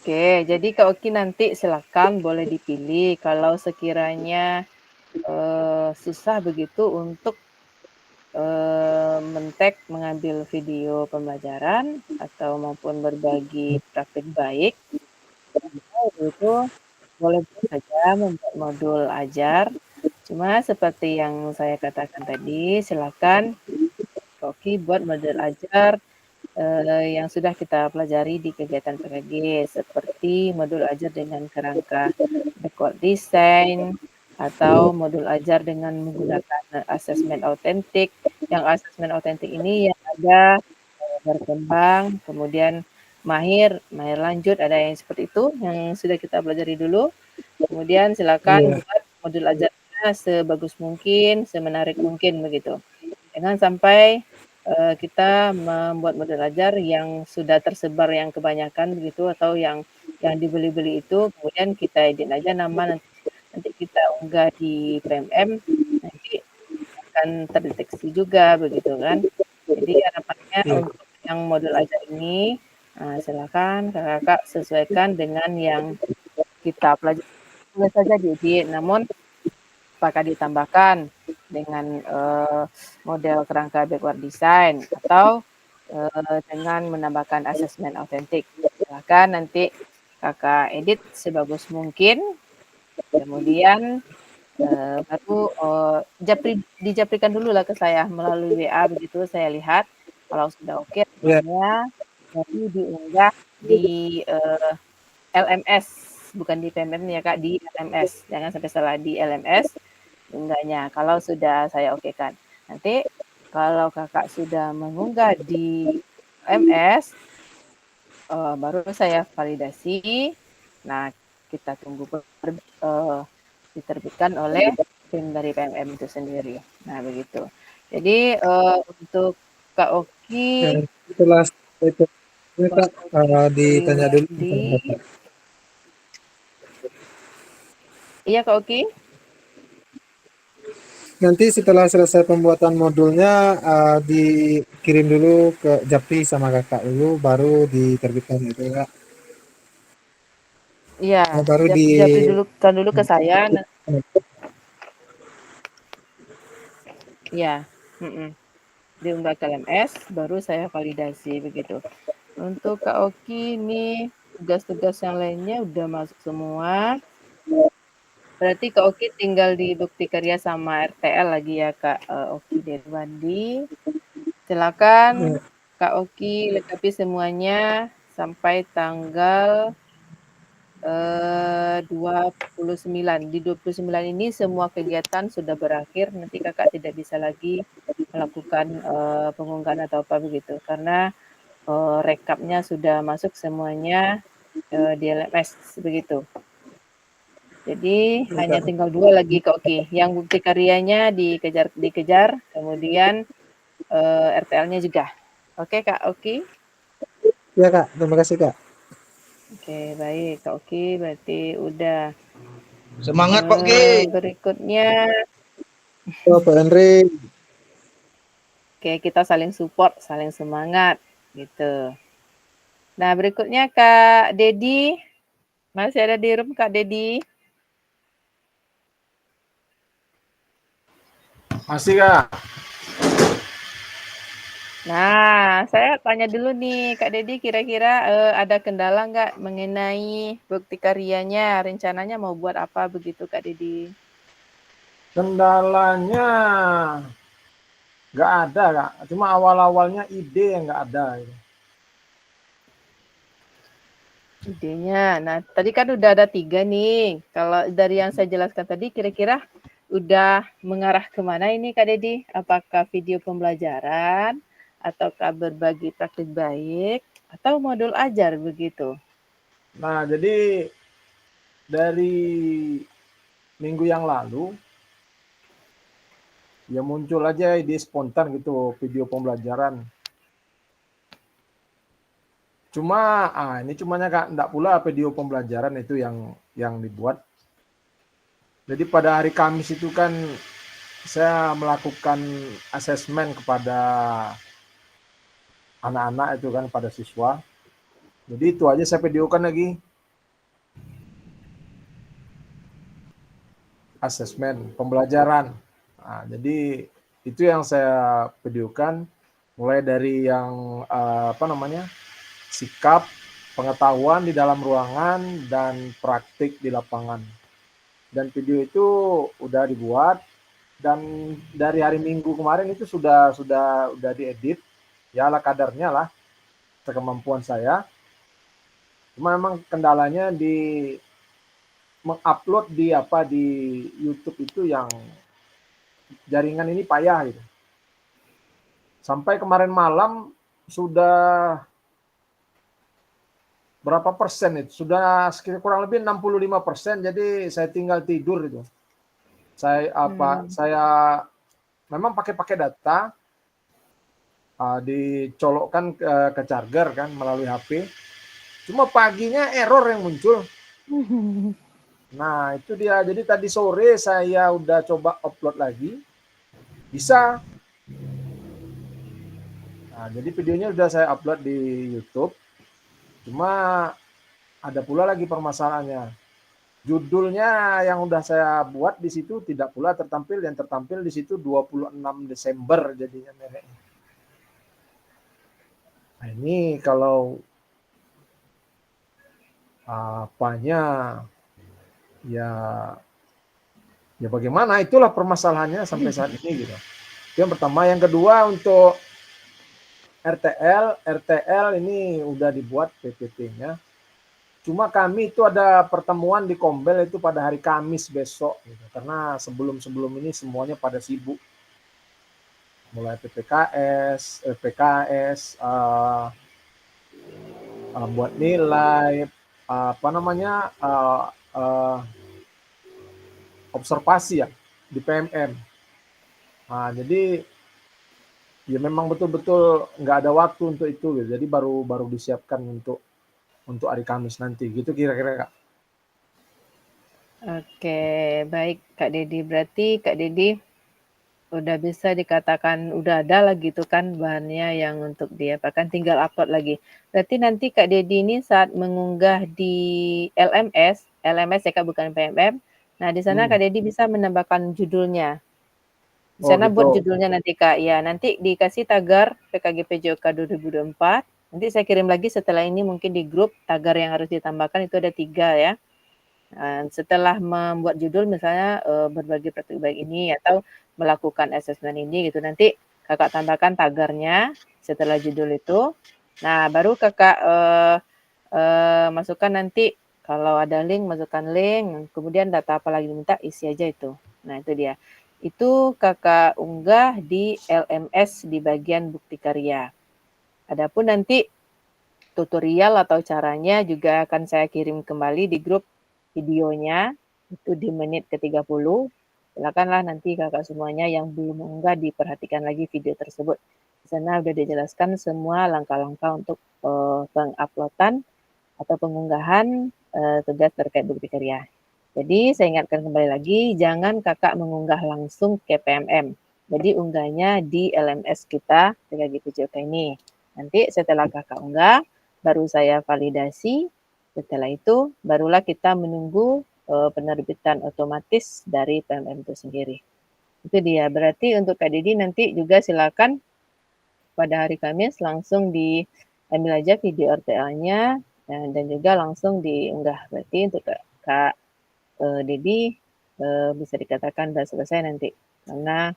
Oke, jadi Kak Oki nanti silakan boleh dipilih kalau sekiranya susah begitu untuk men-tag mengambil video pembelajaran atau maupun berbagi praktik baik, itu boleh saja membuat modul ajar. Cuma seperti yang saya katakan tadi, silakan Kak Oki buat modul ajar yang sudah kita pelajari di kegiatan PKG seperti modul ajar dengan kerangka record design atau modul ajar dengan menggunakan asesmen autentik. Yang asesmen autentik ini yang ada berkembang, kemudian mahir lanjut, ada yang seperti itu yang sudah kita pelajari dulu. Kemudian silakan Iya. buat modul ajarnya sebagus mungkin, semenarik mungkin begitu. Jangan sampai kita membuat modul ajar yang sudah tersebar yang kebanyakan begitu atau yang dibeli-beli itu kemudian kita edit aja nama nanti kita unggah di PMM nanti akan terdeteksi juga begitu kan. Jadi harapannya Iya. untuk yang modul ajar ini silakan kakak sesuaikan dengan yang kita pelajari boleh saja diedit namun apakah ditambahkan dengan model kerangka backward design atau dengan menambahkan asesmen autentik. Silahkan nanti kakak edit sebagus mungkin, kemudian baru dijaprikan dulu lah ke saya melalui WA, begitu saya lihat. Kalau sudah oke Ya. rasanya, baru diunggah di LMS, bukan di PMM ya Kak, di LMS. Jangan sampai salah, di LMS unggahnya. Kalau sudah saya okekan. Nanti kalau kakak sudah mengunggah di LMS, baru saya validasi. Nah, kita tunggu diterbitkan oleh tim dari PMM itu sendiri. Nah, begitu. Jadi untuk Kak Oki, Ya, setelah itu Kak, ditanya dulu Wandi, iya Kak Oki. nanti setelah selesai pembuatan modulnya dikirim dulu ke Japri sama kakak dulu baru diterbitkan itu Kak. Iya, Baru di japri dulu ke saya. Iya, diunggah ke LMS, baru saya validasi begitu. Untuk Kak Oki ini tugas-tugas yang lainnya udah masuk semua. Berarti Kak Oki tinggal di bukti karya sama RTL lagi ya Kak Oki Derwandi. Silakan Kak Oki lengkapi semuanya sampai tanggal 29. Di 29 ini semua kegiatan sudah berakhir, nanti Kakak tidak bisa lagi melakukan pengunggahan atau apa begitu, karena rekapnya sudah masuk semuanya di LMS begitu. Jadi hanya tinggal 2 lagi Kak Oki, yang bukti karyanya dikejar, kemudian RTL-nya juga. Oke Kak Oki? Ya Kak, terima kasih Kak. Oke, baik Kak Oki, berarti udah. Semangat Pak Ki. Berikutnya, Pak Henry. oke, kita saling support, saling semangat gitu. Nah, berikutnya Kak Dedi. Masih ada di room Kak Dedi? Masih Kak. Nah, saya tanya dulu nih Kak Dedi, kira-kira ada kendala nggak mengenai bukti karyanya? Rencananya mau buat apa begitu Kak Dedi? Kendalanya nggak ada Kak. Cuma awal-awalnya ide yang nggak ada. Idenya. Nah, tadi kan udah ada 3 nih. Kalau dari yang saya jelaskan tadi, kira-kira udah mengarah kemana ini Kak Dedi? Apakah video pembelajaran, ataukah berbagi praktik baik, atau modul ajar begitu? Nah, jadi dari minggu yang lalu ya muncul aja ide spontan gitu video pembelajaran. Cuma ini cumanya Kak, enggak pula video pembelajaran itu yang dibuat. Jadi pada hari Kamis itu kan saya melakukan asesmen kepada anak-anak itu kan, pada siswa. Jadi itu aja saya videokan lagi. Asesmen pembelajaran. Nah, jadi itu yang saya videokan mulai dari yang sikap, pengetahuan di dalam ruangan dan praktik di lapangan. Dan video itu udah dibuat dan dari hari Minggu kemarin itu sudah diedit ya ala kadarnya lah sekemampuan saya. Cuma memang kendalanya di mengupload di YouTube itu yang jaringan ini payah gitu. Sampai kemarin malam sudah berapa persen itu? Sudah sekitar kurang lebih 65%. Jadi saya tinggal tidur itu. Saya memang pakai data dicolokkan ke charger kan melalui HP. Cuma paginya error yang muncul. Nah, itu dia. Jadi tadi sore saya udah coba upload lagi. Bisa. Nah, jadi videonya udah saya upload di YouTube. Cuma ada pula lagi permasalahannya. Judulnya yang udah saya buat di situ tidak pula tertampil, yang tertampil di situ 26 Desember jadinya mereknya. Nah, ini kalau apanya ya bagaimana, itulah permasalahannya sampai saat ini gitu. Itu yang pertama. Yang kedua, untuk RTL ini udah dibuat PPT-nya. Cuma kami itu ada pertemuan di Kombel itu pada hari Kamis besok gitu. Karena sebelum ini semuanya pada sibuk. Mulai PPKS, PKS, buat nilai, observasi ya di PMM. Nah, jadi ya memang betul-betul nggak ada waktu untuk itu gitu. Jadi baru disiapkan untuk hari Kamis nanti gitu kira-kira, Kak. Oke, baik Kak Dedi. Berarti Kak Dedi udah bisa dikatakan udah ada lah gitu kan bahannya yang untuk diapakan, tinggal upload lagi. Berarti nanti Kak Dedi ini saat mengunggah di LMS ya Kak, bukan PMM. Nah, di sana Kak Dedi bisa menambahkan judulnya. Di sana buat gitu. judulnya nanti Kak. Ya, nanti dikasih tagar PKG PJOK 2024. Nanti saya kirim lagi setelah ini mungkin di grup tagar yang harus ditambahkan itu ada 3 ya. Setelah membuat judul misalnya berbagi praktik baik ini atau melakukan asesmen ini gitu, nanti kakak tambahkan tagarnya setelah judul itu. Nah, baru kakak masukkan nanti kalau ada link, masukkan link, kemudian data apa lagi diminta isi aja itu. Nah, itu dia. Itu kakak unggah di LMS di bagian bukti karya. Adapun nanti tutorial atau caranya juga akan saya kirim kembali di grup videonya itu di menit ke-30. Silakanlah nanti kakak semuanya yang belum mengunggah diperhatikan lagi video tersebut. Di sana sudah dijelaskan semua langkah-langkah untuk penguploadan atau pengunggahan tugas terkait bukti karya. Jadi saya ingatkan kembali lagi, jangan kakak mengunggah langsung ke PMM. Jadi unggahnya di LMS kita PKG PJOK ini. Nanti setelah kakak unggah, baru saya validasi. Setelah itu, barulah kita menunggu penerbitan otomatis dari PMM itu sendiri. Itu dia. Berarti untuk Kak Didi nanti juga silakan pada hari Kamis langsung diambil aja video RTA-nya dan juga langsung diunggah. Berarti untuk Kak Didi bisa dikatakan sudah selesai nanti. Karena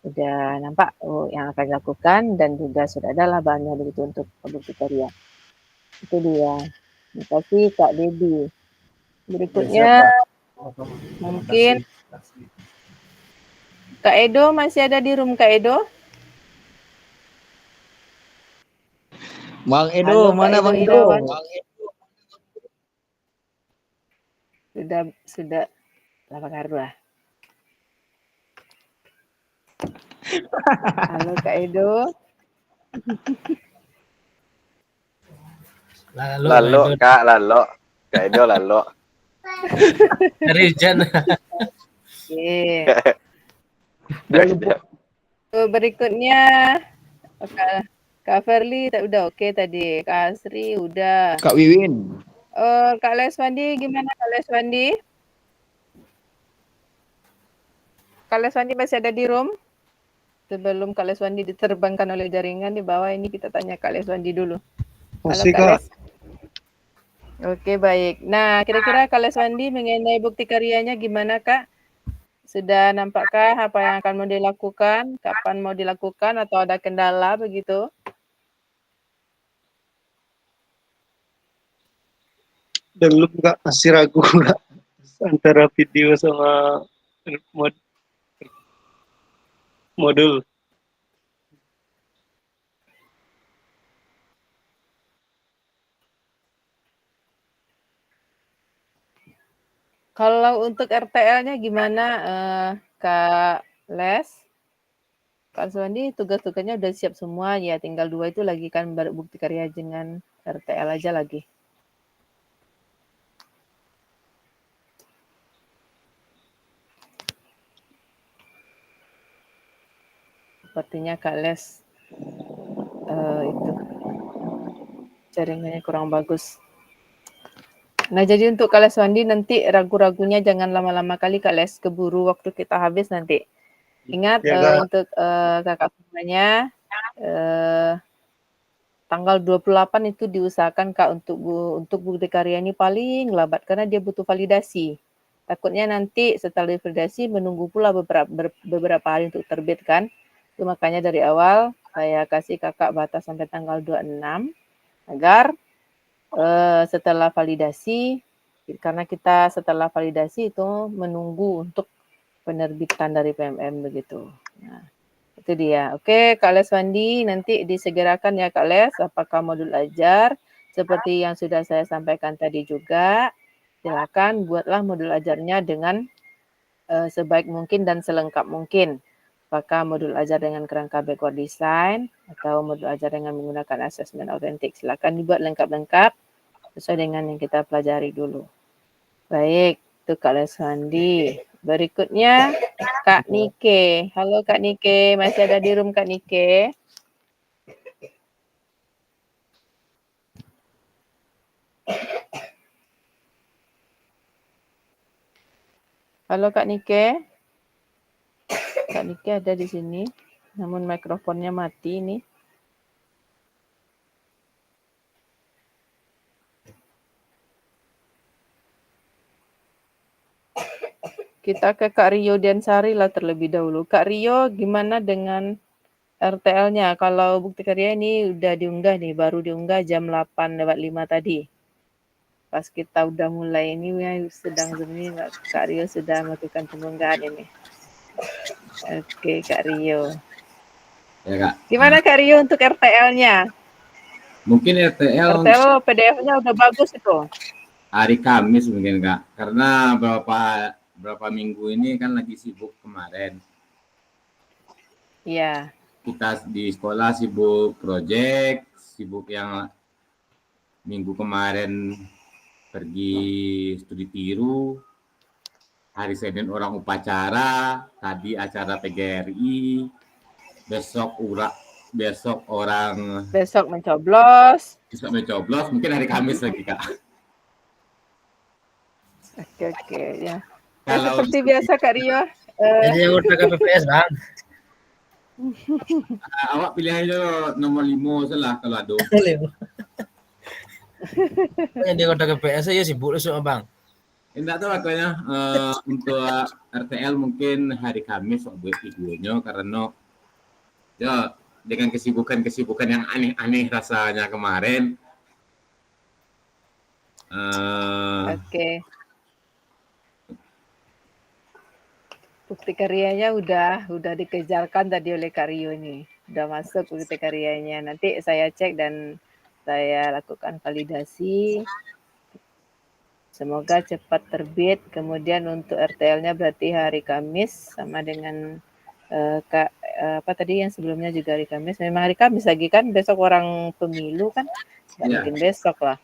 udah nampak yang akan dilakukan dan juga sudah ada lah bahannya begitu untuk bukti karya. Itu dia. Terima kasih Kak Dedi. Berikutnya mungkin Kak Edo masih ada di room Kak Edo? Bang Edo, halo, mana Kak Bang Edo? Edo? Sudah apa kabar? Halo Kak Edo. Lalu Kak, lalu Kak Edo lalu. Dari Jan. Oke. Berikutnya Kak Ferli udah oke tadi. Kak Asri udah. Kak Wiwin. Kak Leswandi gimana Kak Leswandi? Kak Leswandi masih ada di room? Sebelum Kak Leswandi diterbangkan oleh jaringan di bawah ini kita tanya Kak Leswandi dulu. Halo Kak Les. Oke baik. Nah kira-kira Kak Leswandi mengenai bukti karyanya gimana Kak? Sudah nampakkah apa yang akan mau dilakukan? Kapan mau dilakukan atau ada kendala begitu? Belum nggak, masih ragu nggak antara video sama modul. Kalau untuk RTL-nya gimana Kak Les? Kak Suwandi tugas-tugasnya udah siap semua ya, tinggal 2 itu lagi kan bukti karya dengan RTL aja lagi. Sepertinya Kak Les itu jaringannya kurang bagus. Nah, jadi untuk Kak Les Wandi nanti ragu-ragunya jangan lama-lama kali Kak Les, keburu waktu kita habis nanti. Ingat Ya, Kak. untuk kakak semuanya, tanggal 28 itu diusahakan Kak untuk bukti karya ini paling lambat karena dia butuh validasi. Takutnya nanti setelah validasi menunggu pula beberapa hari untuk terbit kan. Itu makanya dari awal saya kasih kakak batas sampai tanggal 26 agar setelah validasi, karena kita setelah validasi itu menunggu untuk penerbitan dari PMM begitu. Nah, itu dia. Oke, Kak Les Wandi, nanti disegerakan ya Kak Les, apakah modul ajar seperti yang sudah saya sampaikan tadi juga. Silakan buatlah modul ajarnya dengan sebaik mungkin dan selengkap mungkin. Apakah modul ajar dengan kerangka backward design atau modul ajar dengan menggunakan assessment autentik. Silakan dibuat lengkap-lengkap sesuai dengan yang kita pelajari dulu. Baik, itu Kak Les Wandi. Berikutnya Kak Nike. Halo Kak Nike, masih ada di room Kak Nike? Halo Kak Nike. Kak Nike ada di sini, namun mikrofonnya mati nih. Kita ke Kak Rio Diansari lah terlebih dahulu. Kak Rio, gimana dengan RTL-nya? Kalau bukti karya ini udah diunggah nih, baru diunggah jam 8:05 tadi. Pas kita udah mulai ini ya, sedang sebenarnya Kak Rio sudah melakukan pengunggahan ini. Oke, Kak Rio. Ya Kak. Gimana Kak Rio untuk RTL-nya? Mungkin RTL PDF-nya udah bagus itu. hari Kamis mungkin Kak. Karena berapa minggu ini kan lagi sibuk kemarin. Iya. Kita di sekolah sibuk project, sibuk yang minggu kemarin pergi studi tiru, hari Senin orang upacara, tadi acara PGRI, besok mencoblos. Besok mencoblos, mungkin hari Kamis lagi Kak. Oke ya. Kalau seperti biasa Kak Rio. Jadi udah KPPS Bang. Awak pilih aja nomor 5 salah kalau ada. Yang di kota KPS ya sibuk semua Bang. Enggak tahu makanya untuk RTL mungkin hari Kamis buat videonya karena ya dengan kesibukan yang aneh-aneh rasanya kemarin. Oke. Bukti karyanya udah dikejarkan tadi oleh Kak Rio ini. Udah masuk bukti karyanya. Nanti saya cek dan saya lakukan validasi. Semoga cepat terbit. Kemudian untuk RTL-nya berarti hari Kamis sama dengan apa tadi yang sebelumnya juga hari Kamis. Memang hari Kamis lagi kan, besok orang pemilu kan. Nggak mungkin besok lah.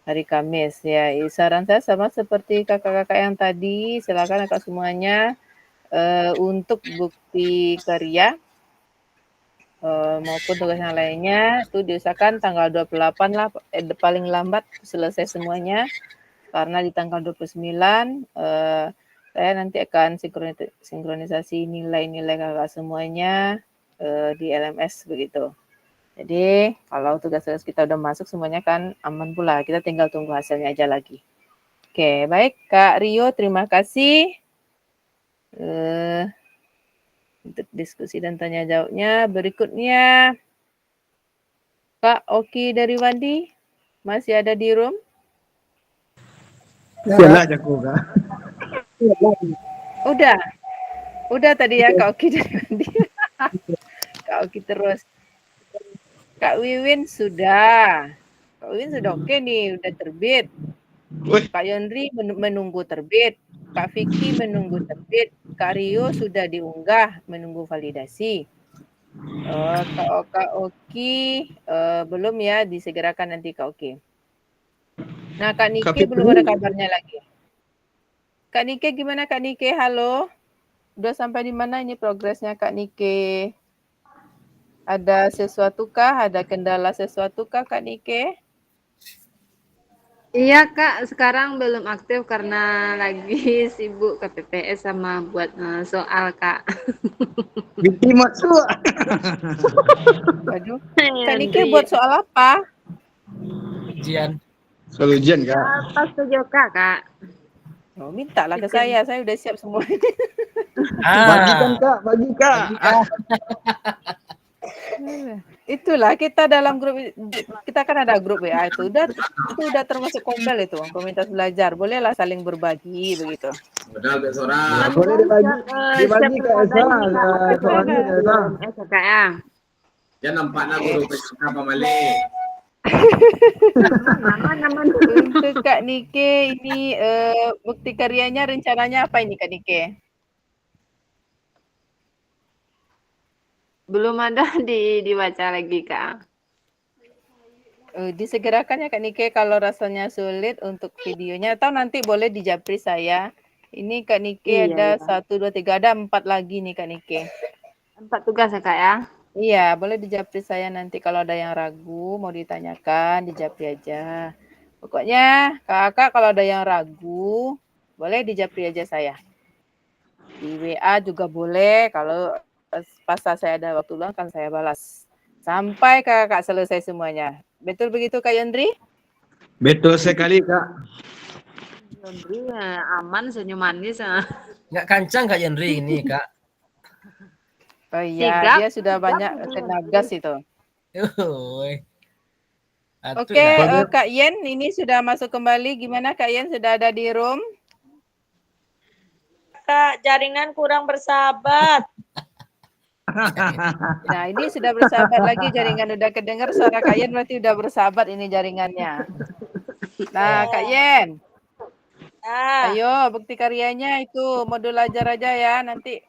Hari Kamis ya. Saran saya sama seperti kakak-kakak yang tadi. Silakan kakak semuanya. Untuk bukti karya maupun tugas yang lainnya itu diusahakan tanggal 28 lah paling lambat selesai semuanya karena di tanggal 29 saya nanti akan sinkronisasi nilai-nilai kakak semuanya di LMS begitu. Jadi kalau tugas-tugas kita udah masuk semuanya kan aman pula, kita tinggal tunggu hasilnya aja lagi. Oke, baik Kak Rio, terima kasih untuk diskusi dan tanya jawabnya. Berikutnya Kak Oki dari Wandi masih ada di room? Ya, Jago Kak. Udah tadi ya Kak Oki dari Wandi. Kak Oki terus. Kak Wiwin sudah. Kak Wiwin sudah oke nih, udah terbit. Kak Yondri menunggu terbit. Kak Vicky menunggu terbit. Kak Rio sudah diunggah, menunggu validasi. Kak Oki belum ya, disegerakan nanti Kak Oki. Nah Kak Nike belum ada kabarnya lagi. Kak Nike gimana Kak Nike? Halo. Udah sampai di mana ini progresnya Kak Nike? Ada sesuatu kah? Ada kendala sesuatu kah Kak Nike? Iya Kak, sekarang belum aktif karena lagi sibuk ke PPS sama buat soal Kak. Biti masuk. Waduh, Kak Nike buat soal apa? Ujian. Soal ujian Kak. Pas PJOK Kak. Oh, mintalah ke saya udah siap semua. Bagikan Kak, bagi Kak. Itulah kita dalam grup, kita kan ada grup WA itu udah termasuk kombel itu komunitas belajar, bolehlah saling berbagi begitu. Modal ke seorang. Boleh dibagi Kak Esa soalnya Esa. Kak ya. Ya nampaknya guru PKK apa Malik. Untuk Kak Nike ini bukti karyanya rencananya apa ini Kak Nike? Belum ada dibaca lagi Kak. Disegerakan ya Kak Nike kalau rasanya sulit untuk videonya atau nanti boleh di japri saya. Ini Kak Nike ada 1, 2, 3, ada 4 lagi nih Kak Nike. 4 tugas ya Kak ya? Iya, boleh di japri saya nanti kalau ada yang ragu mau ditanyakan di japri aja. Pokoknya kakak kalau ada yang ragu boleh di japri aja saya. Di WA juga boleh, kalau pas saya ada waktu luang kan saya balas. Sampai kakak selesai semuanya. Betul begitu Kak Yandri? Betul sekali Kak. Yandri aman, senyum manis. Nggak kancang Kak Yandri ini Kak. Oh iya, dia sudah banyak kena gas itu. Oke, Kak Yen ini sudah masuk kembali. Gimana Kak Yen, sudah ada di room? Kak, jaringan kurang bersahabat. Nah, ini sudah bersahabat lagi jaringan, udah kedengar suara Kak Yen berarti udah bersahabat ini jaringannya. Nah, Kak Yen. Ayo, bukti karyanya itu modul ajar aja ya, nanti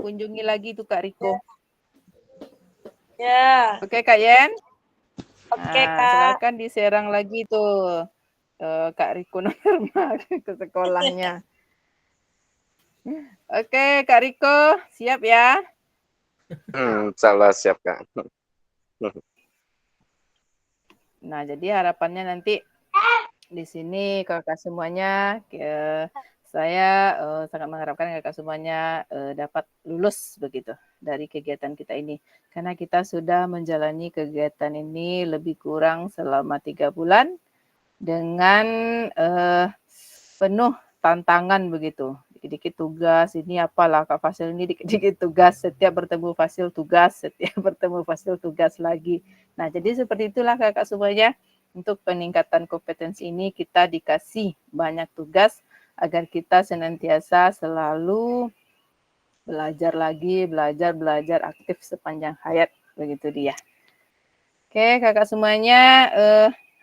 kunjungi lagi tuh Kak Riko. Ya. Oke Kak Yen. Oke Kak. Silakan diserang lagi tuh Kak Riko Norma ke sekolahnya. Oke Kak Riko, siap ya? Salah siap Kak. Nah, jadi harapannya nanti di sini kakak semuanya, saya sangat mengharapkan kakak semuanya dapat lulus begitu dari kegiatan kita ini. Karena kita sudah menjalani kegiatan ini lebih kurang selama 3 bulan dengan penuh tantangan begitu. Dikit-dikit tugas, ini apalah Kak Fasil ini dikit-dikit tugas, setiap bertemu Fasil tugas, setiap bertemu Fasil tugas lagi. Nah, jadi seperti itulah kakak semuanya. Untuk peningkatan kompetensi ini kita dikasih banyak tugas agar kita senantiasa selalu belajar lagi, belajar aktif sepanjang hayat, begitu dia. Oke, kakak semuanya,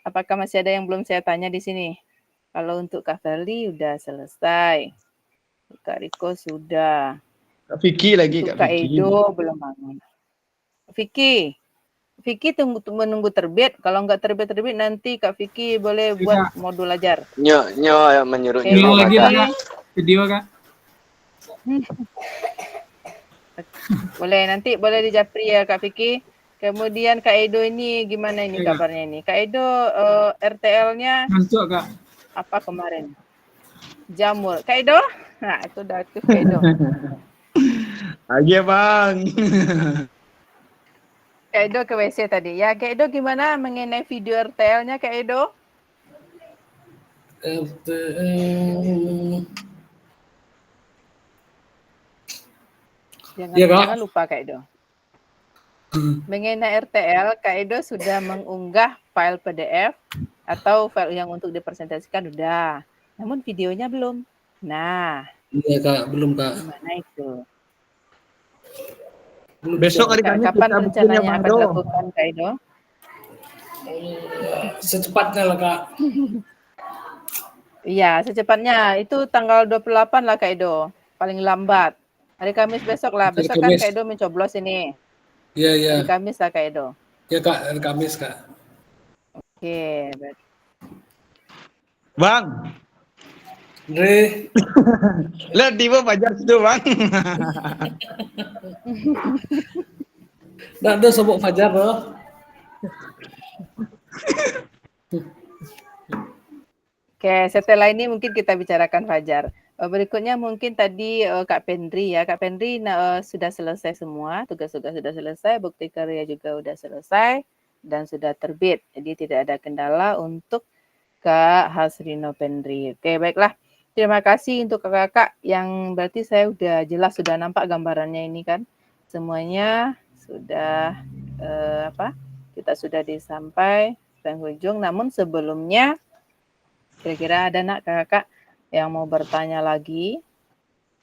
apakah masih ada yang belum saya tanya di sini? Kalau untuk Kak Ferli udah selesai. Kak Riko sudah. Kak Vicky lagi, untuk Kak Kak Vicky. Edo belum bangun. Vicky menunggu terbit. Kalau nggak terbit nanti Kak Vicky boleh buat modul ajar. Nyo menyuruh Ulang lagi Kak. Video Kak. Boleh, nanti boleh di japri ya Kak Vicky. Kemudian Kak Edo ini gimana ini kabarnya ini? Kak Edo RTL-nya Ngantuk Kak. apa kemarin? Jamur. Kak Edo? Nah, itu udah aktif Kak Edo. Lagi ya Bang. Kak Edo ke WC tadi. Ya, Kak Edo gimana mengenai video RTL-nya Kak Edo? Jangan lupa Kak Edo. Mengenai RTL, Kak Edo sudah mengunggah file PDF atau file yang untuk dipresentasikan udah. Namun videonya belum. Nah. Iya Kak, belum Kak. Gimana itu? Besok hari Kamis kapan kita rencananya bikinnya, akan Bang, dilakukan Kak Edo? Secepatnya lah Kak. Iya, secepatnya. Itu tanggal 28 lah Kak Edo. Paling lambat. Hari Kamis besok lah. Hari Besok kan Kamis. Kak Edo mencoblos ini. Iya, iya. Hari Kamis lah Kak Edo. Iya Kak, hari Kamis Kak. Oke. Bang. Andre. Lihat tiba Fajar situ Bang. Nggak ada sobok Fajar loh. Oke, setelah ini mungkin kita bicarakan Fajar. Berikutnya mungkin tadi Kak Pendri ya. Kak Pendri sudah selesai semua, tugas-tugas sudah selesai, bukti karya juga sudah selesai dan sudah terbit. Jadi tidak ada kendala untuk Kak Hasrino Pendri. Oke, baiklah. Terima kasih untuk kakak-kakak yang berarti saya sudah jelas, sudah nampak gambarannya ini kan. Semuanya sudah kita sudah disampai penghujung. Namun sebelumnya kira-kira ada nak kakak yang mau bertanya lagi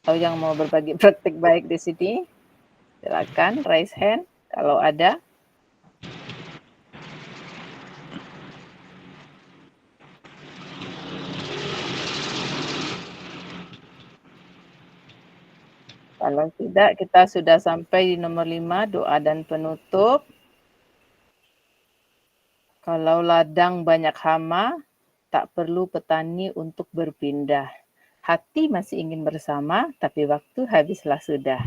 atau yang mau berbagi praktik baik di sini? Silakan raise hand kalau ada. Kalau tidak, kita sudah sampai di nomor 5, doa dan penutup. Kalau ladang banyak hama, tak perlu petani untuk berpindah. Hati masih ingin bersama, tapi waktu habislah sudah.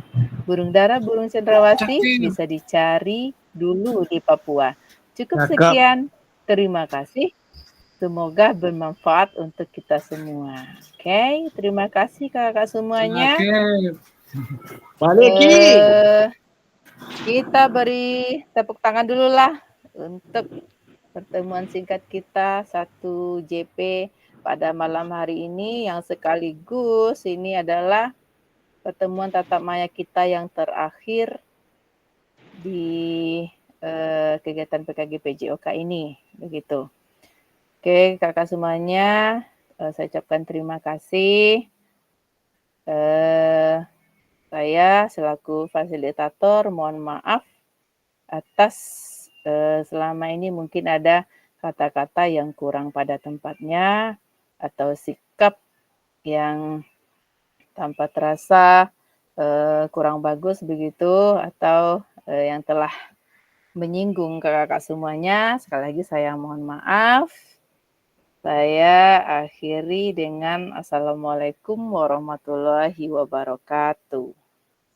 Burung dara, burung cendrawasih bisa dicari dulu di Papua. Cukup sekian, terima kasih. Semoga bermanfaat untuk kita semua. Oke, terima kasih kakak semuanya. Balik Kita beri tepuk tangan dulu lah untuk pertemuan singkat kita 1 JP pada malam hari ini yang sekaligus ini adalah pertemuan tatap maya kita yang terakhir di kegiatan PKG PJOK ini, begitu. Oke, kakak semuanya, saya ucapkan terima kasih. Saya selaku fasilitator mohon maaf atas selama ini mungkin ada kata-kata yang kurang pada tempatnya atau sikap yang tanpa terasa kurang bagus begitu, atau yang telah menyinggung kakak-kakak semuanya. Sekali lagi saya mohon maaf. Saya akhiri dengan Assalamualaikum warahmatullahi wabarakatuh.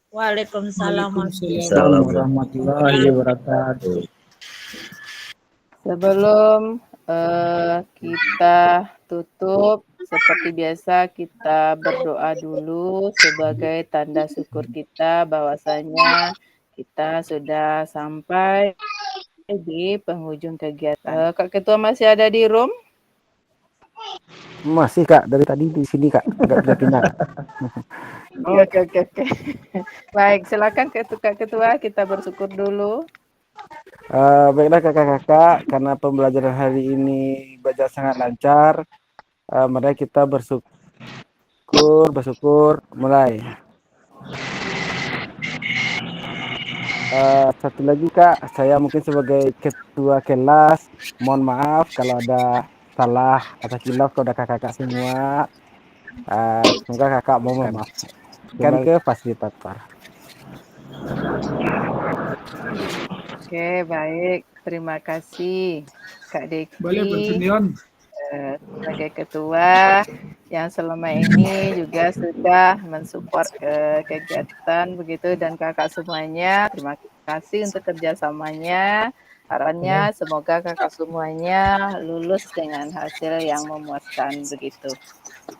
Waalaikumsalam warahmatullahi wabarakatuh. Sebelum kita tutup, seperti biasa kita berdoa dulu sebagai tanda syukur kita bahwasanya kita sudah sampai di penghujung kegiatan. Kak Ketua masih ada di room? Masih Kak, dari tadi di sini Kak, nggak bisa pindah. Oke. Baik, silakan Kak Ketua, kita bersyukur dulu. Baiklah kakak-kakak, karena pembelajaran hari ini berjalan sangat lancar, mari kita bersyukur, mulai. Satu lagi Kak, saya mungkin sebagai ketua kelas, mohon maaf kalau ada salah atau kilaf kepada kakak-kakak semua. Semoga kakak mau memaafkan ke fasilitator. Oke, baik. Terima kasih Kak Boleh Deki bertunion. sebagai ketua yang selama ini juga sudah mensupport kegiatan begitu, dan kakak semuanya terima kasih untuk kerjasamanya. Harapannya semoga kakak semuanya lulus dengan hasil yang memuaskan begitu.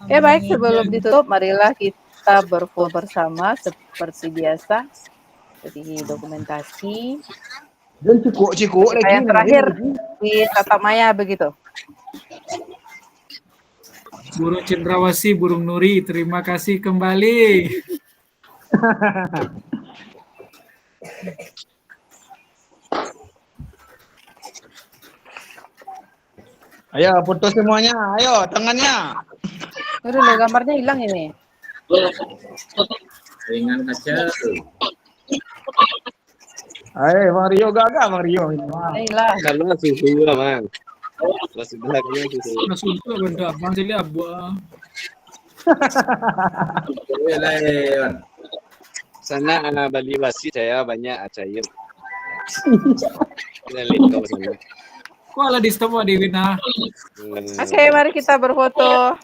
Oke, baik, sebelum ditutup marilah kita berfoto bersama seperti biasa di dokumentasi. Dan cikuk lagi. Yang terakhir di tatap maya begitu. Burung cendrawasih, burung nuri, terima kasih kembali. Ayo foto semuanya, ayo tangannya. Aduh, loh, gambarnya hilang ini. Ringan kaca. Ayo Mario gagal Mario ini. Hilang. Karena susu lah Bang. Masih belakangnya susu. Masuk itu benda Bang jadi abah. Sana Bali Wasi saya banyak cair. Kita lihat kau sana. Kok ala di stop di Wina? Oke, mari kita berfoto.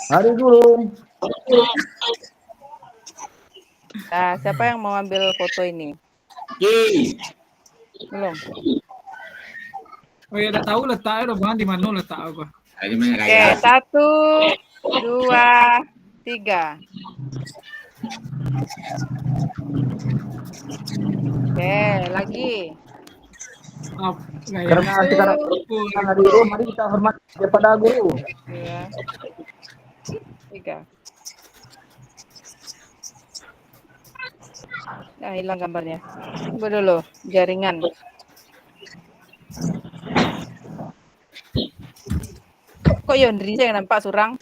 Hari dulu. Nah, siapa yang mau ambil foto ini? Belum. Oh ya, udah tahu letaknya udah Bang, di mana letak apa. Oke, 1, 2, 3. Oke, lagi. Karena sekarang guru, mari kita hormat kepada guru. 2, 3. Nah, hilang gambarnya. Coba dulu, jaringan. Kok Yondri saya nampak surang?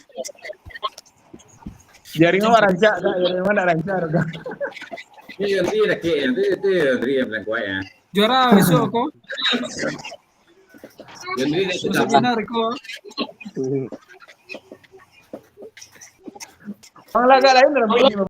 Jaringan mana rancak, Kak? Jaringan mana rancak, Kak? Itu yang paling kuat ya. Juara besok kok. Yondri Masuk benar kok. Bang laga lain dalam ini